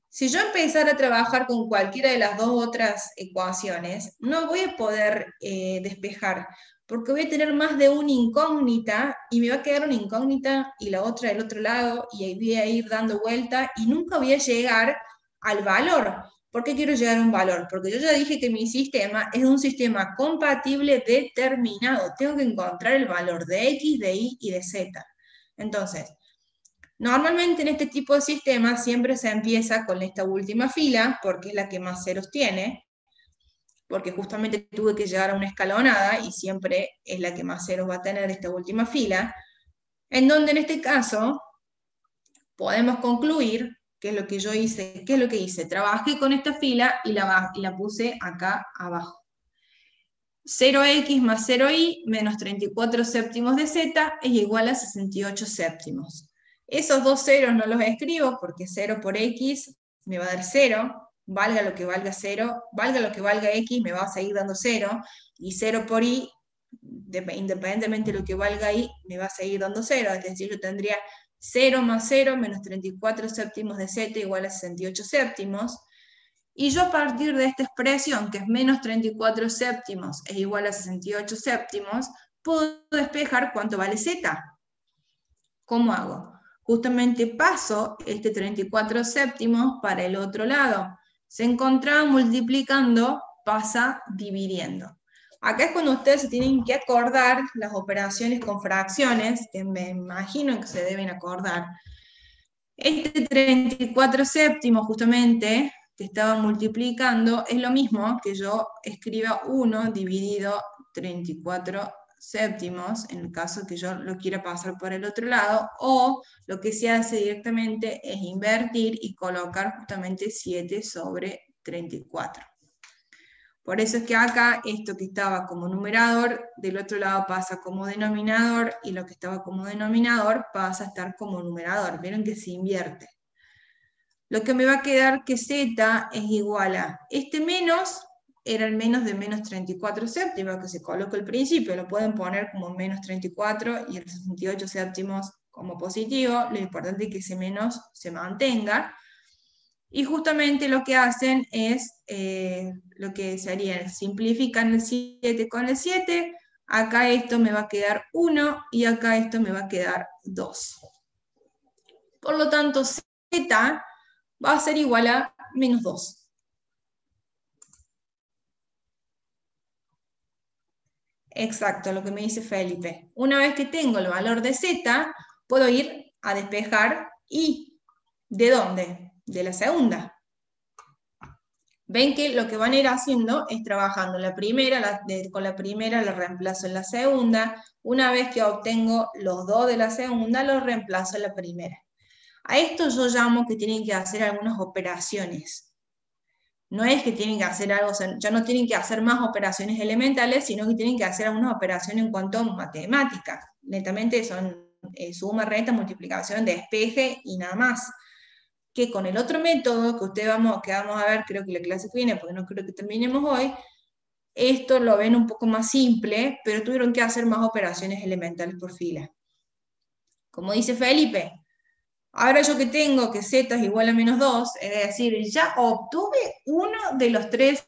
Si yo empezara a trabajar con cualquiera de las dos otras ecuaciones, no voy a poder despejar, porque voy a tener más de una incógnita y me va a quedar una incógnita y la otra del otro lado y ahí voy a ir dando vuelta y nunca voy a llegar al valor. ¿Por qué quiero llegar a un valor? Porque yo ya dije que mi sistema es un sistema compatible determinado. Tengo que encontrar el valor de x, de y y de z. Entonces, normalmente en este tipo de sistemas siempre se empieza con esta última fila, porque es la que más ceros tiene, porque justamente tuve que llegar a una escalonada y siempre es la que más ceros va a tener esta última fila, en donde en este caso podemos concluir qué es lo que yo hice, qué es lo que hice. Trabajé con esta fila y la puse acá abajo. 0x más 0y menos 34 séptimos de z es igual a 68 séptimos. Esos dos ceros no los escribo porque 0 por x me va a dar 0, valga lo que valga 0, valga lo que valga x me va a seguir dando 0, y 0 por y, independientemente de lo que valga y, me va a seguir dando 0, es decir, yo tendría 0 más 0 menos 34 séptimos de z igual a 68 séptimos, y yo a partir de esta expresión, que es menos 34 séptimos es igual a 68 séptimos, puedo despejar cuánto vale z. ¿Cómo hago? Justamente paso este 34 séptimos para el otro lado. Se encontraba multiplicando, pasa dividiendo. Acá es cuando ustedes se tienen que acordar las operaciones con fracciones, que me imagino que se deben acordar. Este 34 séptimos, justamente, que estaba multiplicando, es lo mismo que yo escriba 1 dividido 34 séptimos, en el caso que yo lo quiera pasar por el otro lado, o lo que se hace directamente es invertir y colocar justamente 7 sobre 34. Por eso es que acá esto que estaba como numerador, del otro lado pasa como denominador, y lo que estaba como denominador pasa a estar como numerador. Vieron que se invierte. Lo que me va a quedar que z es igual a, este menos era el menos de menos 34 séptimos, que se coloca al principio, lo pueden poner como menos 34 y el 68 séptimos como positivo, lo importante es que ese menos se mantenga. Y justamente lo que hacen es, lo que sería, simplifican el 7 con el 7, acá esto me va a quedar 1 y acá esto me va a quedar 2. Por lo tanto, z va a ser igual a menos 2. Exacto, lo que me dice Felipe. Una vez que tengo el valor de z, puedo ir a despejar y ¿de dónde? De la segunda. Ven que lo que van a ir haciendo es trabajando la primera, con la primera la reemplazo en la segunda. Una vez que obtengo los dos de la segunda, los reemplazo en la primera. A esto yo llamo que tienen que hacer algunas operaciones. No es que tienen que hacer algo, o sea, ya no tienen que hacer más operaciones elementales, sino que tienen que hacer algunas operaciones en cuanto a matemática. Netamente son suma, resta, multiplicación, despeje y nada más. Que con el otro método que vamos a ver, creo que la clase que viene, porque no creo que terminemos hoy, esto lo ven un poco más simple, pero tuvieron que hacer más operaciones elementales por fila. Como dice Felipe, ahora yo que tengo que z es igual a menos 2, es decir, ya obtuve uno de las tres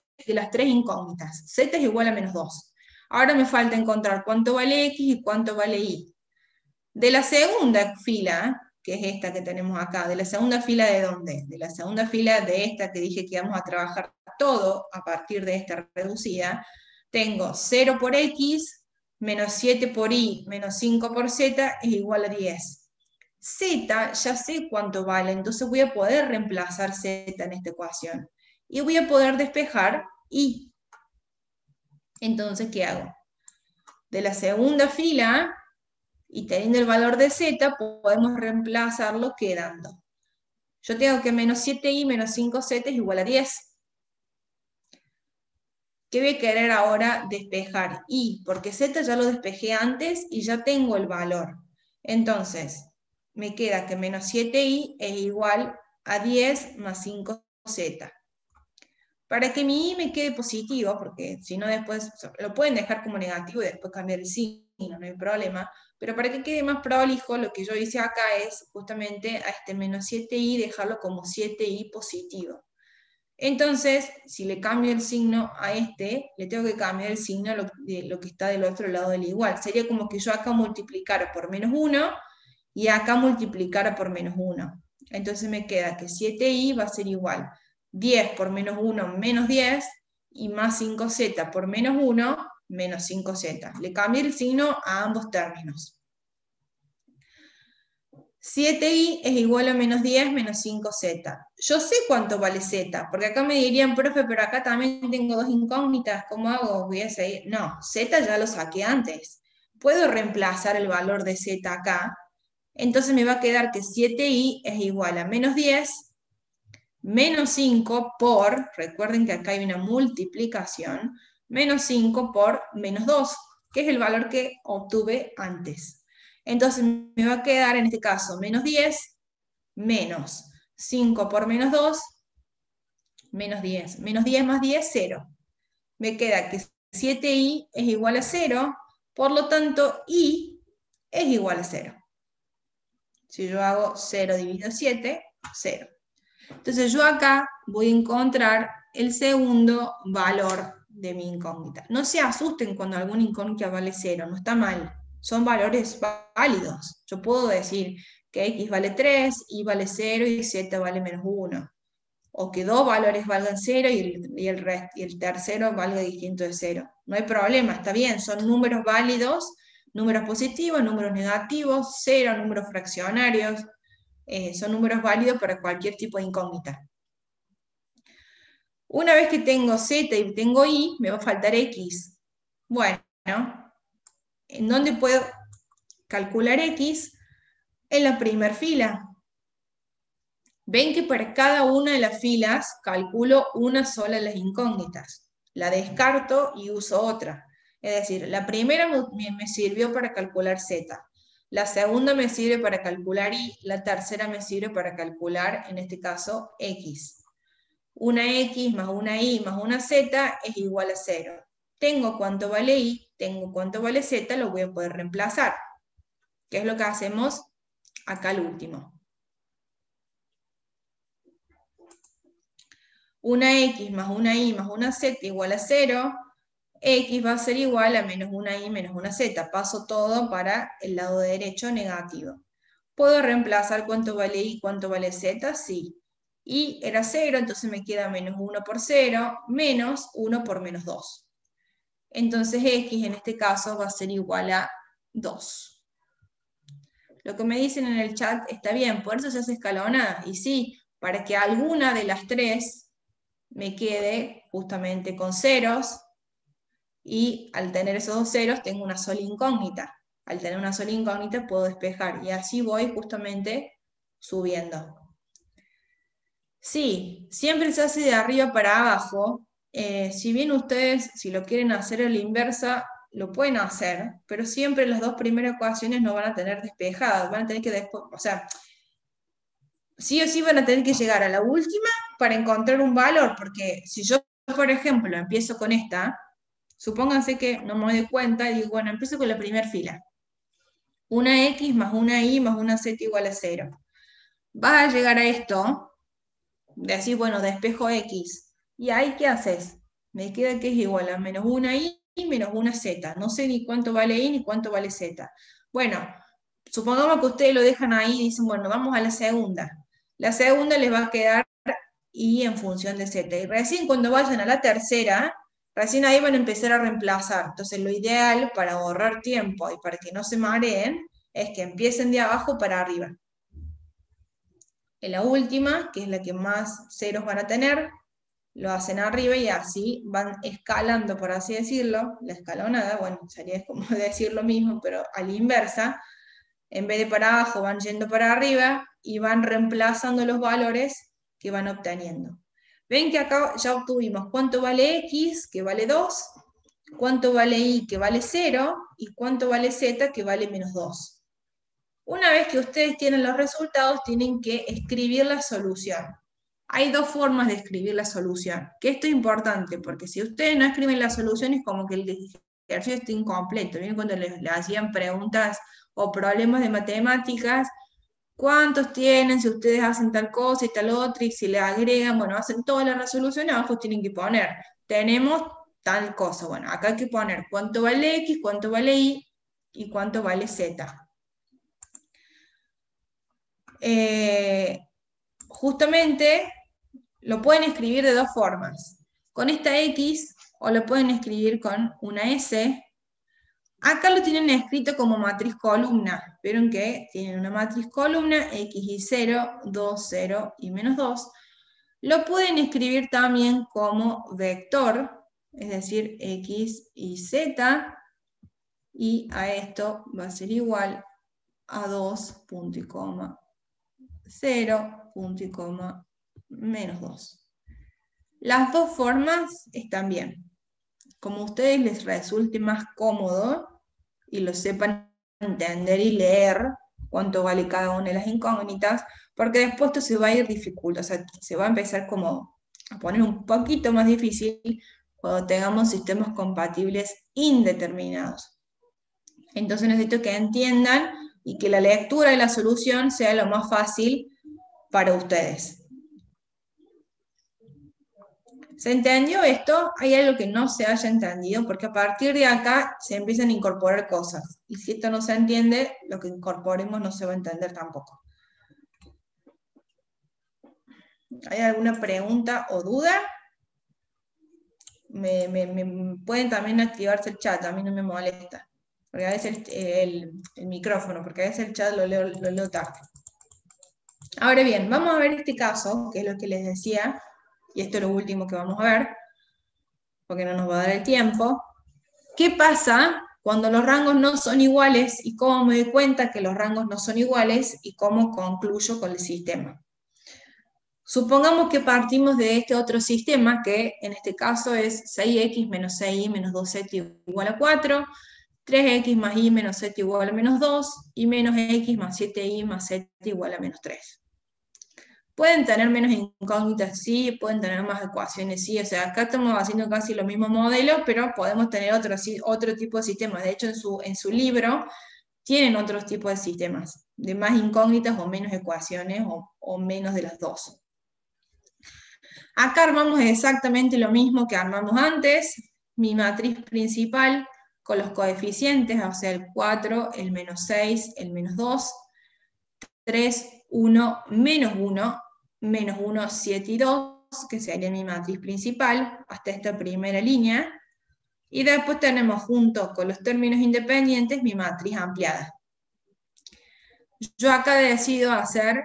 incógnitas. Z es igual a menos 2. Ahora me falta encontrar cuánto vale x y cuánto vale y. De la segunda fila, que es esta que tenemos acá. ¿De la segunda fila de dónde? De la segunda fila de esta que dije que vamos a trabajar todo a partir de esta reducida. Tengo 0 por x, menos 7 por y, menos 5 por z es igual a 10. Z ya sé cuánto vale, entonces voy a poder reemplazar z en esta ecuación. Y voy a poder despejar y. Entonces, ¿qué hago? De la segunda fila, y teniendo el valor de z, podemos reemplazarlo quedando. Yo tengo que menos 7y menos 5z es igual a 10. ¿Qué voy a querer ahora? Despejar y, porque z ya lo despejé antes y ya tengo el valor. Entonces, me queda que menos 7y es igual a 10 más 5z. Para que mi y me quede positivo, porque si no después lo pueden dejar como negativo y después cambiar el signo, no hay problema, pero para que quede más prolijo, lo que yo hice acá es justamente a este menos 7y dejarlo como 7y positivo. Entonces, si le cambio el signo a este, le tengo que cambiar el signo a lo que está del otro lado del igual. Sería como que yo acá multiplicara por menos 1 y acá multiplicara por menos 1. Entonces me queda que 7y va a ser igual 10 por menos 1 menos 10 y más 5z por menos 1 menos 5z. Le cambié el signo a ambos términos. 7y es igual a menos 10 menos 5z. Yo sé cuánto vale z, porque acá me dirían, profe, pero acá también tengo dos incógnitas, ¿cómo hago? Voy a seguir. No, z ya lo saqué antes. Puedo reemplazar el valor de z acá. Entonces me va a quedar que 7y es igual a menos 10 menos 5 por, recuerden que acá hay una multiplicación, menos 5 por menos 2, que es el valor que obtuve antes. Entonces me va a quedar en este caso menos 10 menos 5 por menos 2, menos 10. Menos 10 más 10, 0. Me queda que 7y es igual a 0, por lo tanto y es igual a 0. Si yo hago 0 dividido 7, 0. Entonces yo acá voy a encontrar el segundo valor de mi incógnita. No se asusten cuando alguna incógnita vale 0, no está mal. Son valores válidos. Yo puedo decir que x vale 3, y vale 0 y z vale menos 1. O que dos valores valgan 0 y el tercero valga distinto de 0. No hay problema, está bien, son números válidos, números positivos, números negativos, 0, números fraccionarios. Son números válidos para cualquier tipo de incógnita. Una vez que tengo z y tengo y, me va a faltar x. Bueno, ¿en dónde puedo calcular x? En la primera fila. Ven que para cada una de las filas calculo una sola de las incógnitas. La descarto y uso otra. Es decir, la primera me sirvió para calcular z. La segunda me sirve para calcular y, la tercera me sirve para calcular, en este caso, x. Una x más una y más una z es igual a 0. Tengo cuánto vale y, tengo cuánto vale z, lo voy a poder reemplazar. ¿Qué es lo que hacemos acá al último? Una x más una y más una z igual a 0. X va a ser igual a menos una y menos una z. Paso todo para el lado derecho negativo. ¿Puedo reemplazar cuánto vale y cuánto vale z? Sí. Y era 0, entonces me queda menos 1 por 0, menos 1 por menos 2. Entonces x en este caso va a ser igual a 2. Lo que me dicen en el chat está bien, por eso se hace escalonada. Y sí, para que alguna de las tres me quede justamente con ceros, y al tener esos dos ceros tengo una sola incógnita. Al tener una sola incógnita puedo despejar, y así voy justamente subiendo. Sí, siempre se hace de arriba para abajo. Si bien ustedes, si lo quieren hacer a la inversa, lo pueden hacer, pero siempre las dos primeras ecuaciones no van a tener despejadas, van a tener que después, o sea, sí o sí van a tener que llegar a la última para encontrar un valor, porque si yo, por ejemplo, empiezo con esta, supónganse que no me doy cuenta y digo, bueno, empiezo con la primera fila. Una x más una y más una z igual a 0. Vas a llegar a esto, decís, bueno, despejo x. ¿Y ahí qué haces? Me queda que es igual a menos una y menos una z. No sé ni cuánto vale y ni cuánto vale z. Bueno, supongamos que ustedes lo dejan ahí y dicen, bueno, vamos a la segunda. La segunda les va a quedar y en función de z. Y recién cuando vayan a la tercera, recién ahí van a empezar a reemplazar. Entonces lo ideal para ahorrar tiempo y para que no se mareen es que empiecen de abajo para arriba. En la última, que es la que más ceros van a tener, lo hacen arriba y así van escalando, por así decirlo, la escalonada, bueno, sería como decir lo mismo, pero a la inversa, en vez de para abajo van yendo para arriba y van reemplazando los valores que van obteniendo. Ven que acá ya obtuvimos cuánto vale x, que vale 2, cuánto vale y, que vale 0, y cuánto vale z, que vale menos 2. Una vez que ustedes tienen los resultados, tienen que escribir la solución. Hay dos formas de escribir la solución, que esto es importante, porque si ustedes no escriben la solución es como que el ejercicio está incompleto. ¿Bien? Cuando les hacían preguntas o problemas de matemáticas, ¿cuántos tienen? Si ustedes hacen tal cosa y tal otra, y si le agregan, bueno, hacen toda la resolución, abajo tienen que poner, tenemos tal cosa. Bueno, acá hay que poner cuánto vale x, cuánto vale y cuánto vale z. Justamente lo pueden escribir de dos formas. Con esta X o lo pueden escribir con una S. Acá lo tienen escrito como matriz columna. Vieron que tienen una matriz columna, X y 0, 2, 0 y menos 2. Lo pueden escribir también como vector, es decir, X y Z. Y a esto va a ser igual a 2, punto y coma, 0, punto y coma, menos 2. Las dos formas están bien. Como a ustedes les resulte más cómodo y lo sepan entender y leer cuánto vale cada una de las incógnitas, porque después esto se va a ir dificultando, o sea, se va a empezar como a poner un poquito más difícil cuando tengamos sistemas compatibles indeterminados. Entonces necesito que entiendan y que la lectura de la solución sea lo más fácil para ustedes. ¿Se entendió esto? Hay algo que no se haya entendido, porque a partir de acá se empiezan a incorporar cosas. Y si esto no se entiende, lo que incorporemos no se va a entender tampoco. ¿Hay alguna pregunta o duda? Pueden también activarse el chat, a mí no me molesta. Porque a veces el micrófono, porque a veces el chat lo leo tarde. Ahora bien, vamos a ver este caso, que es lo que les decía, y esto es lo último que vamos a ver, porque no nos va a dar el tiempo. ¿Qué pasa cuando los rangos no son iguales y cómo me doy cuenta que los rangos no son iguales y cómo concluyo con el sistema? Supongamos que partimos de este otro sistema, que en este caso es 6x menos 6y menos 2z igual a 4, 3x más y menos z igual a menos 2, y menos x más 7y más z igual a menos 3. Pueden tener menos incógnitas, sí, pueden tener más ecuaciones, sí, o sea, acá estamos haciendo casi los mismos modelos, pero podemos tener otro tipo de sistemas. De hecho, en su libro tienen otros tipos de sistemas, de más incógnitas o menos ecuaciones, o menos de las dos. Acá armamos exactamente lo mismo que armamos antes, mi matriz principal con los coeficientes, o sea, el 4, el menos 6, el menos 2, 3, 1, menos 1, menos 1, 7 y 2, que sería mi matriz principal, hasta esta primera línea, y después tenemos junto con los términos independientes mi matriz ampliada. Yo acá decido hacer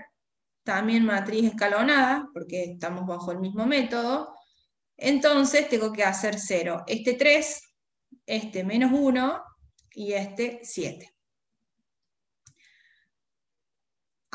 también matriz escalonada, porque estamos bajo el mismo método, entonces tengo que hacer 0, este 3, este menos 1, y este 7.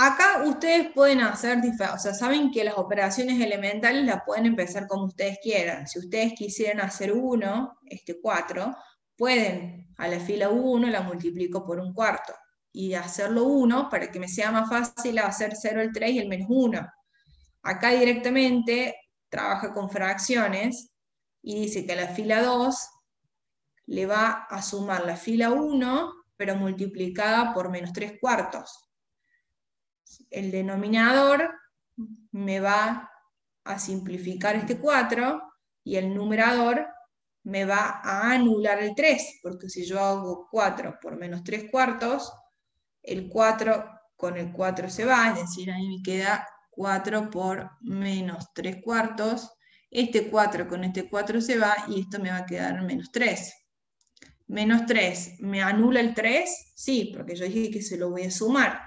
Acá ustedes pueden hacer, o sea, saben que las operaciones elementales las pueden empezar como ustedes quieran. Si ustedes quisieran hacer 1, este 4, pueden a la fila 1 la multiplico por un cuarto, y hacerlo 1 para que me sea más fácil hacer 0 el 3 y el menos 1. Acá directamente trabaja con fracciones y dice que a la fila 2 le va a sumar la fila 1, pero multiplicada por menos 3 cuartos. El denominador me va a simplificar este 4 y el numerador me va a anular el 3, porque si yo hago 4 por menos 3 cuartos, el 4 con el 4 se va, es decir, ahí me queda 4 por menos 3 cuartos. Este 4 con este 4 se va y esto me va a quedar menos 3. Menos 3, ¿me anula el 3? Sí, porque yo dije que se lo voy a sumar.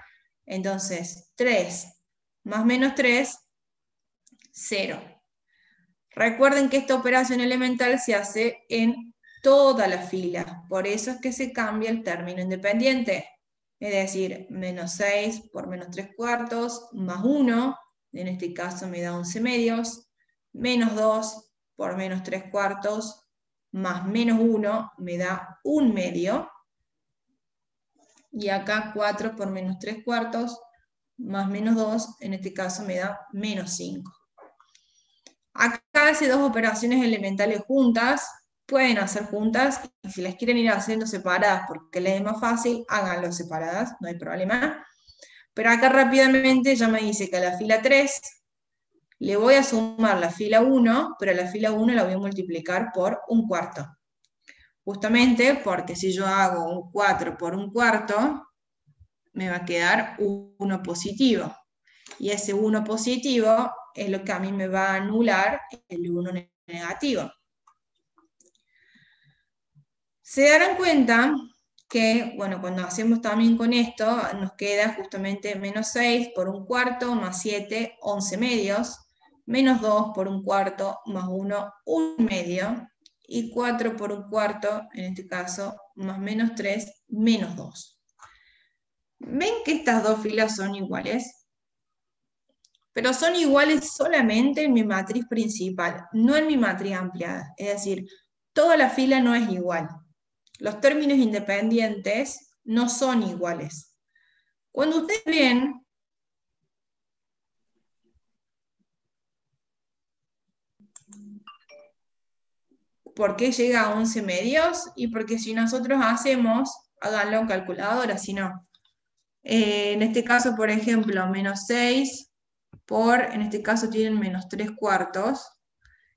Entonces, 3 más menos 3, 0. Recuerden que esta operación elemental se hace en toda la fila, por eso es que se cambia el término independiente. Es decir, menos 6 por menos 3 cuartos, más 1, en este caso me da 11 medios, menos 2 por menos 3 cuartos, más menos 1 me da 1 medio, y acá 4 por menos 3 cuartos, más menos 2, en este caso me da menos 5. Acá hace dos operaciones elementales juntas, pueden hacer juntas, y si las quieren ir haciendo separadas porque les es más fácil, háganlo separadas, no hay problema. Pero acá rápidamente ya me dice que a la fila 3 le voy a sumar la fila 1, pero a la fila 1 la voy a multiplicar por un cuarto. Justamente porque si yo hago un 4 por un cuarto, me va a quedar 1 positivo. Y ese 1 positivo es lo que a mí me va a anular el 1 negativo. Se darán cuenta que, bueno, cuando hacemos también con esto, nos queda justamente menos 6 por un cuarto, más 7, 11 medios, menos 2 por un cuarto, más 1, 1 medio, y 4 por un cuarto, en este caso, más menos 3, menos 2. ¿Ven que estas dos filas son iguales? Pero son iguales solamente en mi matriz principal, no en mi matriz ampliada. Es decir, toda la fila no es igual. Los términos independientes no son iguales. Cuando ustedes ven por qué llega a 11 medios, y porque si nosotros hacemos, háganlo en calculadora, si no. En este caso, por ejemplo, menos 6 por, en este caso tienen menos 3 cuartos,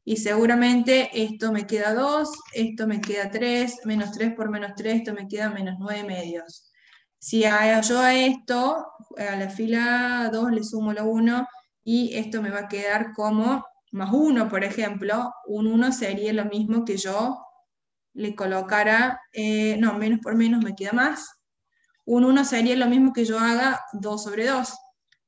y seguramente esto me queda 2, esto me queda 3, menos 3 por menos 3, esto me queda menos 9 medios. Si yo a esto, a la fila 2 le sumo lo 1, y esto me va a quedar como más 1, por ejemplo. Un 1 sería lo mismo que yo le colocara, no, menos por menos me queda más. Un 1 sería lo mismo que yo haga 2 sobre 2.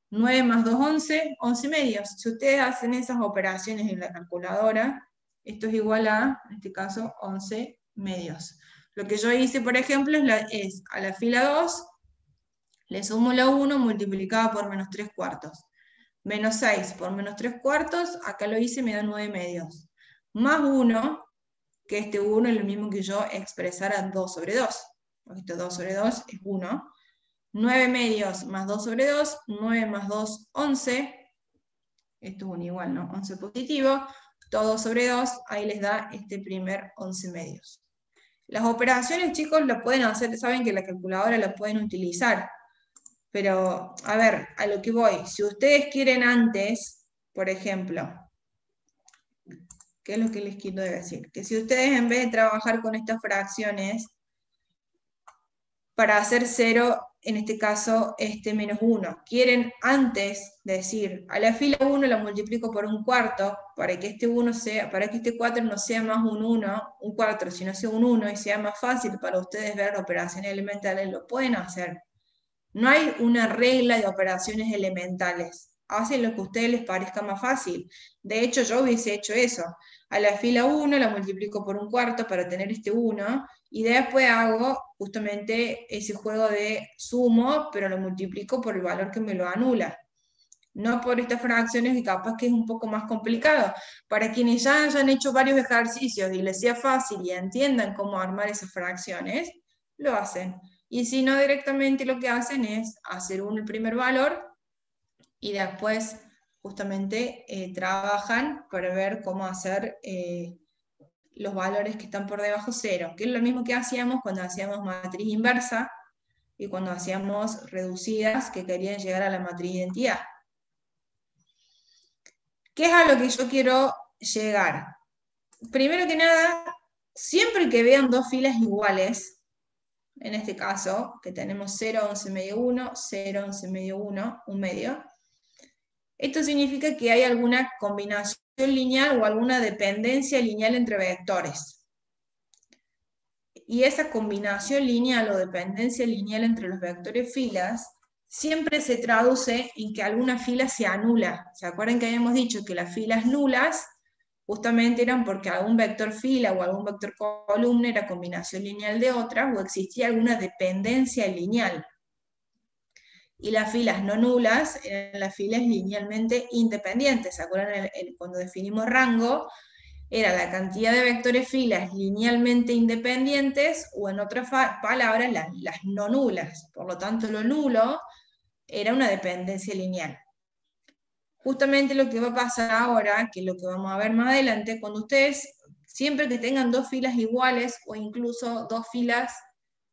9 más 2, 11, 11 medios. Si ustedes hacen esas operaciones en la calculadora, esto es igual a, en este caso, 11 medios. Lo que yo hice, por ejemplo, es a la fila 2, le sumo la 1 multiplicada por menos 3 cuartos. Menos 6 por menos 3 cuartos, acá lo hice, me da 9 medios. Más 1, que este 1 es lo mismo que yo expresara 2 sobre 2. Esto 2 sobre 2 es 1. 9 medios más 2 sobre 2, 9 más 2, 11. Esto es un igual, ¿no? 11 positivo, todo sobre 2, ahí les da este primer 11 medios. Las operaciones, chicos, las pueden hacer, saben que la calculadora la pueden utilizar, pero, a ver, a lo que voy, si ustedes quieren antes, por ejemplo, ¿qué es lo que les quiero decir? Que si ustedes en vez de trabajar con estas fracciones, para hacer 0, en este caso, este menos 1. Quieren antes decir, a la fila 1 la multiplico por un cuarto, para que este 1 sea, para que este 4 no sea más un 1, un 4, sino sea un 1, y sea más fácil para ustedes ver operaciones elementales, lo pueden hacer. No hay una regla de operaciones elementales. Hacen lo que a ustedes les parezca más fácil. De hecho, yo hubiese hecho eso. A la fila 1 la multiplico por un cuarto para tener este 1, y después hago justamente ese juego de sumo, pero lo multiplico por el valor que me lo anula. No por estas fracciones que capaz que es un poco más complicado. Para quienes ya hayan hecho varios ejercicios y les sea fácil y entiendan cómo armar esas fracciones, lo hacen. Y si no, directamente lo que hacen es hacer el primer valor y después justamente trabajan para ver cómo hacer los valores que están por debajo de 0, que es lo mismo que hacíamos cuando hacíamos matriz inversa y cuando hacíamos reducidas que querían llegar a la matriz de identidad. ¿Qué es a lo que yo quiero llegar? Primero que nada, siempre que vean dos filas iguales, en este caso, que tenemos 0, 11 medio 1, 0, 11 medio 1, 1 medio, esto significa que hay alguna combinación lineal o alguna dependencia lineal entre vectores. Y esa combinación lineal o dependencia lineal entre los vectores filas siempre se traduce en que alguna fila se anula. ¿Se acuerdan que habíamos dicho que las filas nulas justamente eran porque algún vector fila o algún vector columna era combinación lineal de otras o existía alguna dependencia lineal? Y las filas no nulas eran las filas linealmente independientes. ¿Se acuerdan cuando definimos rango? Era la cantidad de vectores filas linealmente independientes, o en otras palabras, las no nulas. Por lo tanto, lo nulo era una dependencia lineal. Justamente lo que va a pasar ahora, que es lo que vamos a ver más adelante, cuando ustedes, siempre que tengan dos filas iguales, o incluso dos filas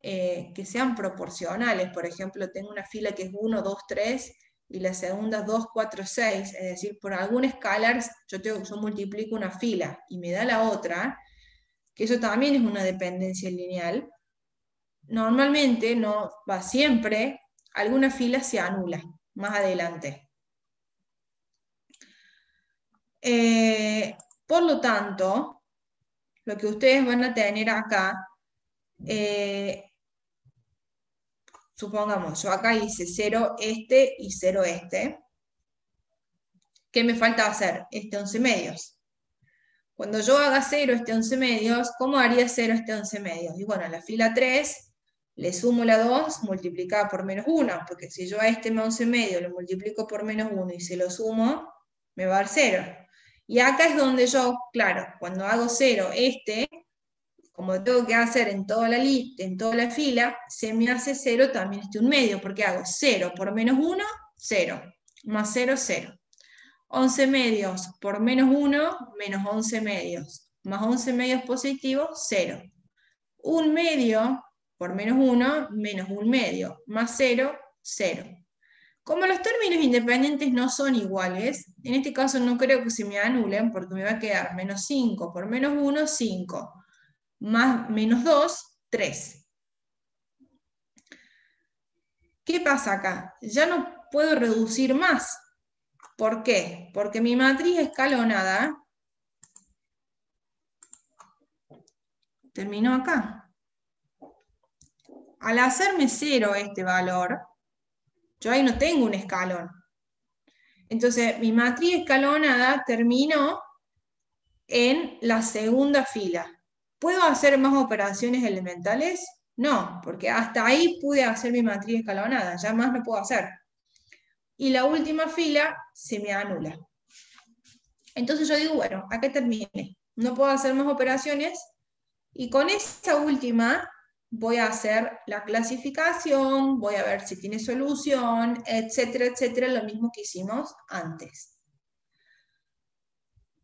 que sean proporcionales, por ejemplo, tengo una fila que es 1, 2, 3, y la segunda 2, 4, 6, es decir, por algún escalar yo multiplico una fila y me da la otra, que eso también es una dependencia lineal. Normalmente, no va siempre, alguna fila se anula más adelante. Por lo tanto, lo que ustedes van a tener acá, supongamos, yo acá hice 0 este y 0 este. ¿Qué me falta hacer? Este 11 medios. Cuando yo haga 0 este 11 medios, ¿cómo haría 0 este 11 medios? Y bueno, a la fila 3 le sumo la 2 multiplicada por menos 1, porque si yo a este 11 medios lo multiplico por menos 1 y se lo sumo, me va a dar 0. Y acá es donde yo, claro, cuando hago 0 este, como tengo que hacer en toda la fila, se me hace 0 también este 1 medio, porque hago 0 por menos 1, 0, más 0, 0. 11 medios por menos 1, menos 11 medios, más 11 medios positivos, 0. 1 medio por menos 1, menos 1 medio, más 0, 0. Como los términos independientes no son iguales, en este caso no creo que se me anulen, porque me va a quedar menos 5 por menos 1, 5, más menos 2, 3. ¿Qué pasa acá? Ya no puedo reducir más. ¿Por qué? Porque mi matriz escalonada terminó acá. Al hacerme 0 este valor, yo ahí no tengo un escalón. Entonces, mi matriz escalonada terminó en la segunda fila. ¿Puedo hacer más operaciones elementales? No, porque hasta ahí pude hacer mi matriz escalonada, ya más no puedo hacer. Y la última fila se me anula. Entonces yo digo, bueno, acá terminé. No puedo hacer más operaciones, y con esa última voy a hacer la clasificación, voy a ver si tiene solución, etcétera, etcétera, lo mismo que hicimos antes.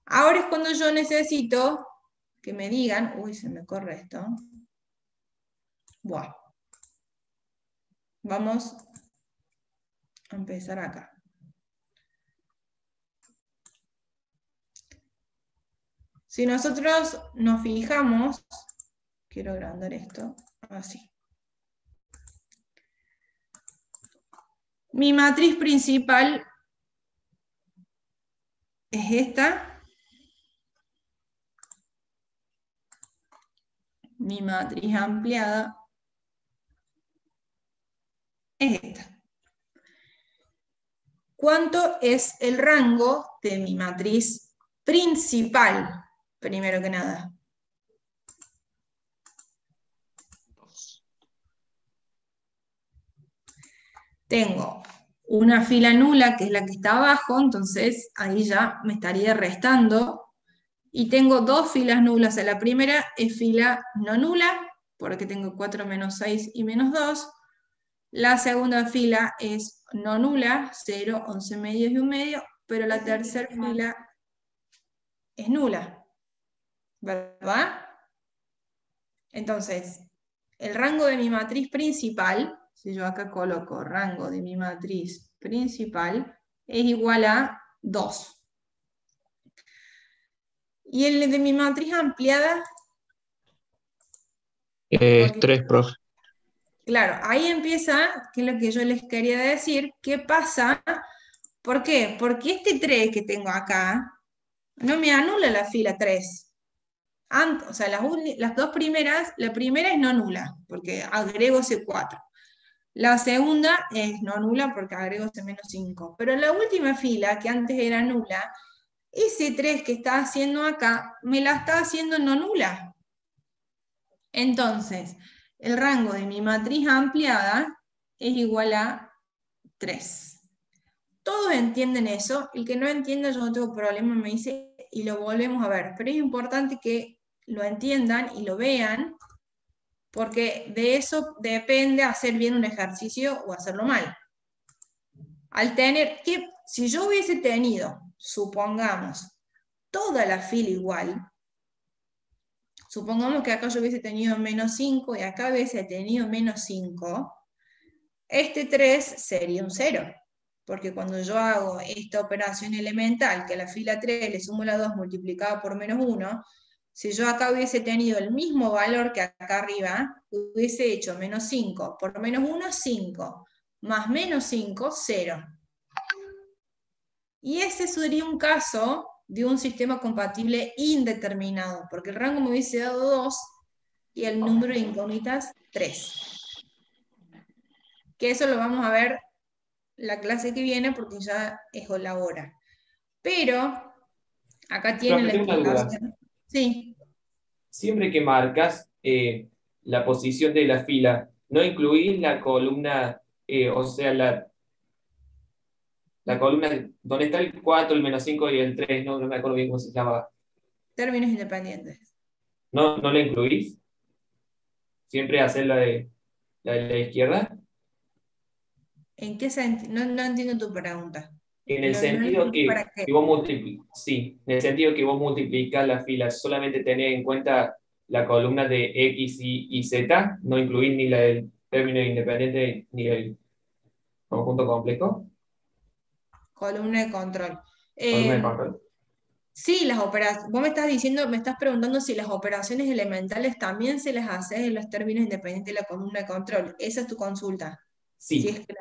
Ahora es cuando yo necesito que me digan, uy, se me corre esto. Bueno, vamos a empezar acá. Si nosotros nos fijamos, quiero agrandar esto, así. Mi matriz principal es esta. Mi matriz ampliada es esta. ¿Cuánto es el rango de mi matriz principal? Primero que nada. Tengo una fila nula, que es la que está abajo, entonces ahí ya me estaría restando. Y tengo dos filas nulas. La primera es fila no nula, porque tengo 4 menos 6 y menos 2. La segunda fila es no nula, 0, 11 medios y 1 medio, pero la tercera fila es nula, ¿verdad? Entonces, el rango de mi matriz principal, si yo acá coloco rango de mi matriz principal, es igual a 2. Y el de mi matriz ampliada, 3, profe. Claro, ahí empieza, que es lo que yo les quería decir, ¿qué pasa? ¿Por qué? Porque este 3 que tengo acá no me anula la fila 3. O sea, las dos primeras, la primera es no nula, porque agrego ese 4. La segunda es no nula porque agrego ese menos 5. Pero en la última fila, que antes era nula, ese 3 que está haciendo acá, me la está haciendo no nula. Entonces, el rango de mi matriz ampliada es igual a 3. Todos entienden eso. El que no entienda, yo no tengo problema, me dice y lo volvemos a ver. Pero es importante que lo entiendan y lo vean, porque de eso depende hacer bien un ejercicio o hacerlo mal. Al tener que, si yo hubiese tenido, supongamos, toda la fila igual, supongamos que acá yo hubiese tenido menos 5 y acá hubiese tenido menos 5, este 3 sería un 0. Porque cuando yo hago esta operación elemental, que a la fila 3 le sumo la 2 multiplicado por menos 1, si yo acá hubiese tenido el mismo valor que acá arriba, hubiese hecho menos 5 por menos 1, 5, más menos 5, 0. Y ese sería un caso de un sistema compatible indeterminado, porque el rango me hubiese dado 2 y el número de incógnitas 3. Que eso lo vamos a ver la clase que viene porque ya es la hora. Pero acá tienen Profe, la tengo una duda. explicación. Sí. Siempre que marcas la posición de la fila, ¿no incluís la columna, o sea, la columna donde está el 4, el menos 5 y el 3? No me acuerdo bien cómo se llamaba. Términos independientes. ¿No la incluís? ¿Siempre hacer la de la izquierda? ¿En qué sentido? No entiendo tu pregunta. En el No sentido entendí que, para qué. que vos sí, en el sentido que vos multiplicás las filas, solamente tenés en cuenta la columna de X y Z, no incluís ni la del término independiente ni el conjunto complejo, Columna de control. columna de control. Sí, las operaciones. Vos me estás diciendo, me estás preguntando si las operaciones elementales también se las haces en los términos independientes de la columna de control. Esa es tu consulta. Si Sí, es que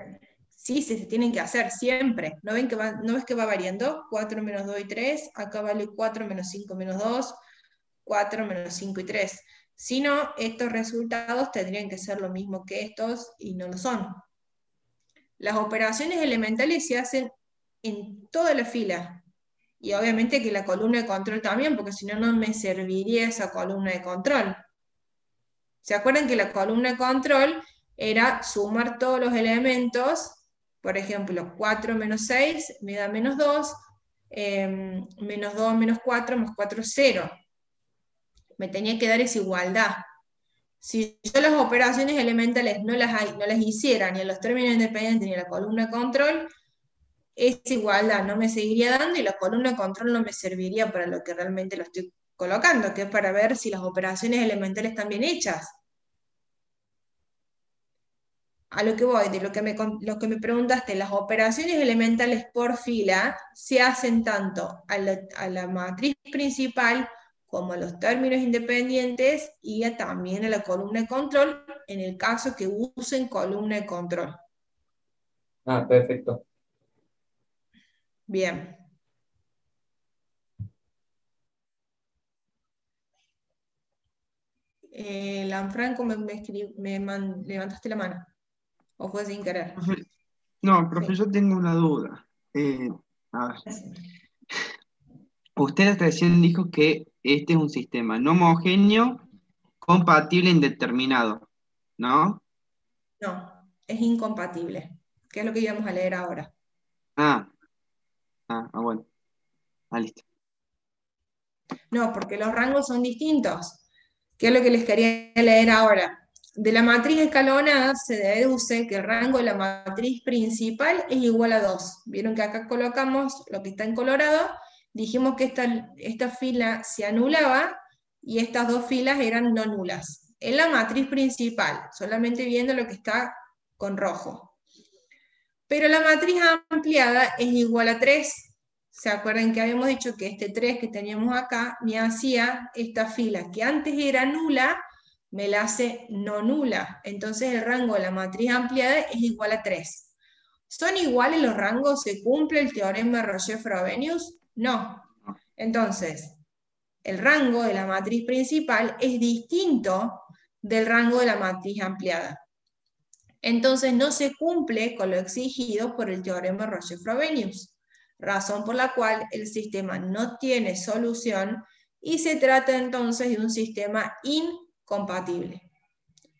sí, se tienen que hacer siempre. ¿No ven que no ves que va variando? 4 menos 2 y 3. Acá vale 4 menos 5 menos 2. 4 menos 5 y 3. Si no, estos resultados tendrían que ser lo mismo que estos y no lo son. Las operaciones elementales se hacen en toda la fila. Y obviamente que la columna de control también, porque si no, no me serviría esa columna de control. ¿Se acuerdan que la columna de control era sumar todos los elementos? Por ejemplo, 4 menos 6 me da menos 2, menos 2 menos 4 más 4, 0. Me tenía que dar esa igualdad. Si yo las operaciones elementales no las hiciera ni en los términos independientes ni en la columna de control, esa igualdad no me seguiría dando y la columna de control no me serviría para lo que realmente lo estoy colocando, que es para ver si las operaciones elementales están bien hechas. A lo que voy, de lo que me preguntaste, las operaciones elementales por fila se hacen tanto a la matriz principal como a los términos independientes y también a la columna de control, en el caso que usen columna de control. perfecto. Bien. Lanfranco, levantaste la mano. ¿O fue sin querer? No, profe, Sí. yo tengo una duda. A ver, usted recién dijo que este es un sistema no homogéneo, compatible, indeterminado, ¿no? No, es incompatible, que es lo que íbamos a leer ahora. Ah, bueno. Listo. No, porque los rangos son distintos, que es lo que les quería leer ahora. De la matriz escalonada se deduce que el rango de la matriz principal es igual a 2. Vieron que acá colocamos lo que está en colorado, dijimos que esta fila se anulaba y estas dos filas eran no nulas. En la matriz principal, solamente viendo lo que está con rojo. Pero la matriz ampliada es igual a 3. ¿Se acuerdan que habíamos dicho que este 3 que teníamos acá me hacía esta fila que antes era nula, me la hace no nula. Entonces el rango de la matriz ampliada es igual a 3. ¿Son iguales los rangos? ¿Se cumple el teorema de Roger-Frobenius? No. Entonces, el rango de la matriz principal es distinto del rango de la matriz ampliada. Entonces no se cumple con lo exigido por el teorema de Roger-Frobenius, razón por la cual el sistema no tiene solución y se trata entonces de un sistema incompatible.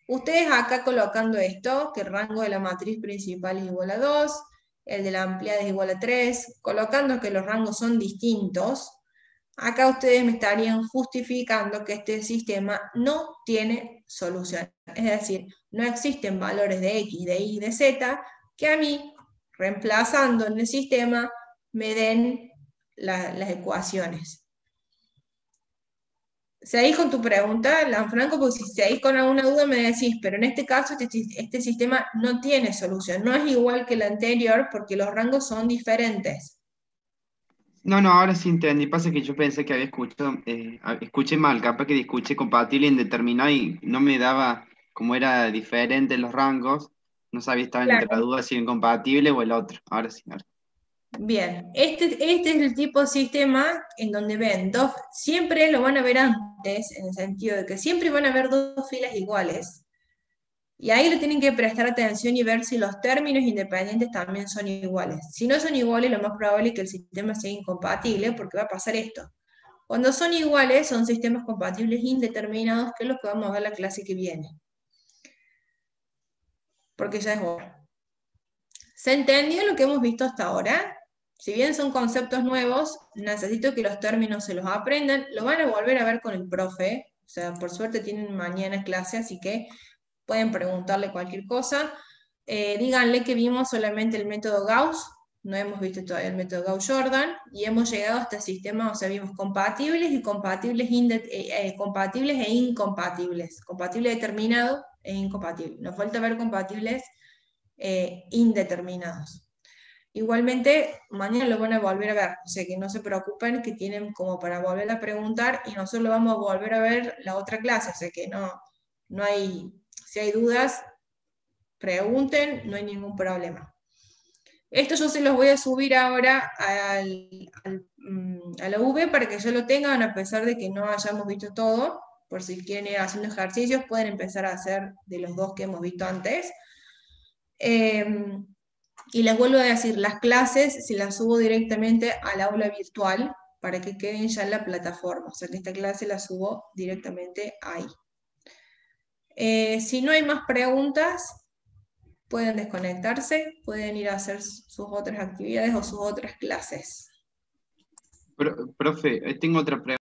Ustedes acá colocando esto, que el rango de la matriz principal es igual a 2, el de la ampliada es igual a 3, colocando que los rangos son distintos, acá ustedes me estarían justificando que este sistema no tiene solución. Es decir, no existen valores de X, de Y, de Z, que a mí, reemplazando en el sistema, me den las ecuaciones. Seguís con tu pregunta, Lanfranco, porque si seguís con alguna duda me decís, pero en este caso este sistema no tiene solución, no es igual que el anterior porque los rangos son diferentes. No, no, ahora sí entendí. Pasa que yo pensé que había escuchado, escuché mal, capaz que escuché compatible e indeterminado y no me daba, como era diferente los rangos, no sabía, estaba entre la Claro. duda si era incompatible o el otro. Ahora sí, ahora. Bien, este es el tipo de sistema en donde ven dos, siempre lo van a ver antes, en el sentido de que siempre van a haber dos filas iguales. Y ahí le tienen que prestar atención y ver si los términos independientes también son iguales. Si no son iguales, lo más probable es que el sistema sea incompatible, porque va a pasar esto. Cuando son iguales, son sistemas compatibles indeterminados, que es lo que vamos a ver la clase que viene. Porque ya es hora. ¿Se entendió lo que hemos visto hasta ahora? Si bien son conceptos nuevos, necesito que los términos se los aprendan. Lo van a volver a ver con el profe. O sea, por suerte tienen mañana clase, así que pueden preguntarle cualquier cosa. Díganle que vimos solamente el método Gauss, no hemos visto todavía el método Gauss-Jordan, y hemos llegado a este sistema, o sea, vimos compatibles y compatibles e incompatibles. Compatible determinado e incompatible. Nos falta ver compatibles indeterminados. Igualmente, mañana lo van a volver a ver, o sea que no se preocupen, que tienen como para volver a preguntar y nosotros lo vamos a volver a ver la otra clase, o sea que no hay, si hay dudas, pregunten, no hay ningún problema. Esto yo se los voy a subir ahora a la V para que ya lo tengan, a pesar de que no hayamos visto todo, por si quieren ir haciendo ejercicios, pueden empezar a hacer de los dos que hemos visto antes. Y les vuelvo a decir, las clases se las subo directamente al aula virtual para que queden ya en la plataforma, o sea que esta clase la subo directamente ahí. Si no hay más preguntas, pueden desconectarse, pueden ir a hacer sus otras actividades o sus otras clases. Profe, tengo otra pregunta.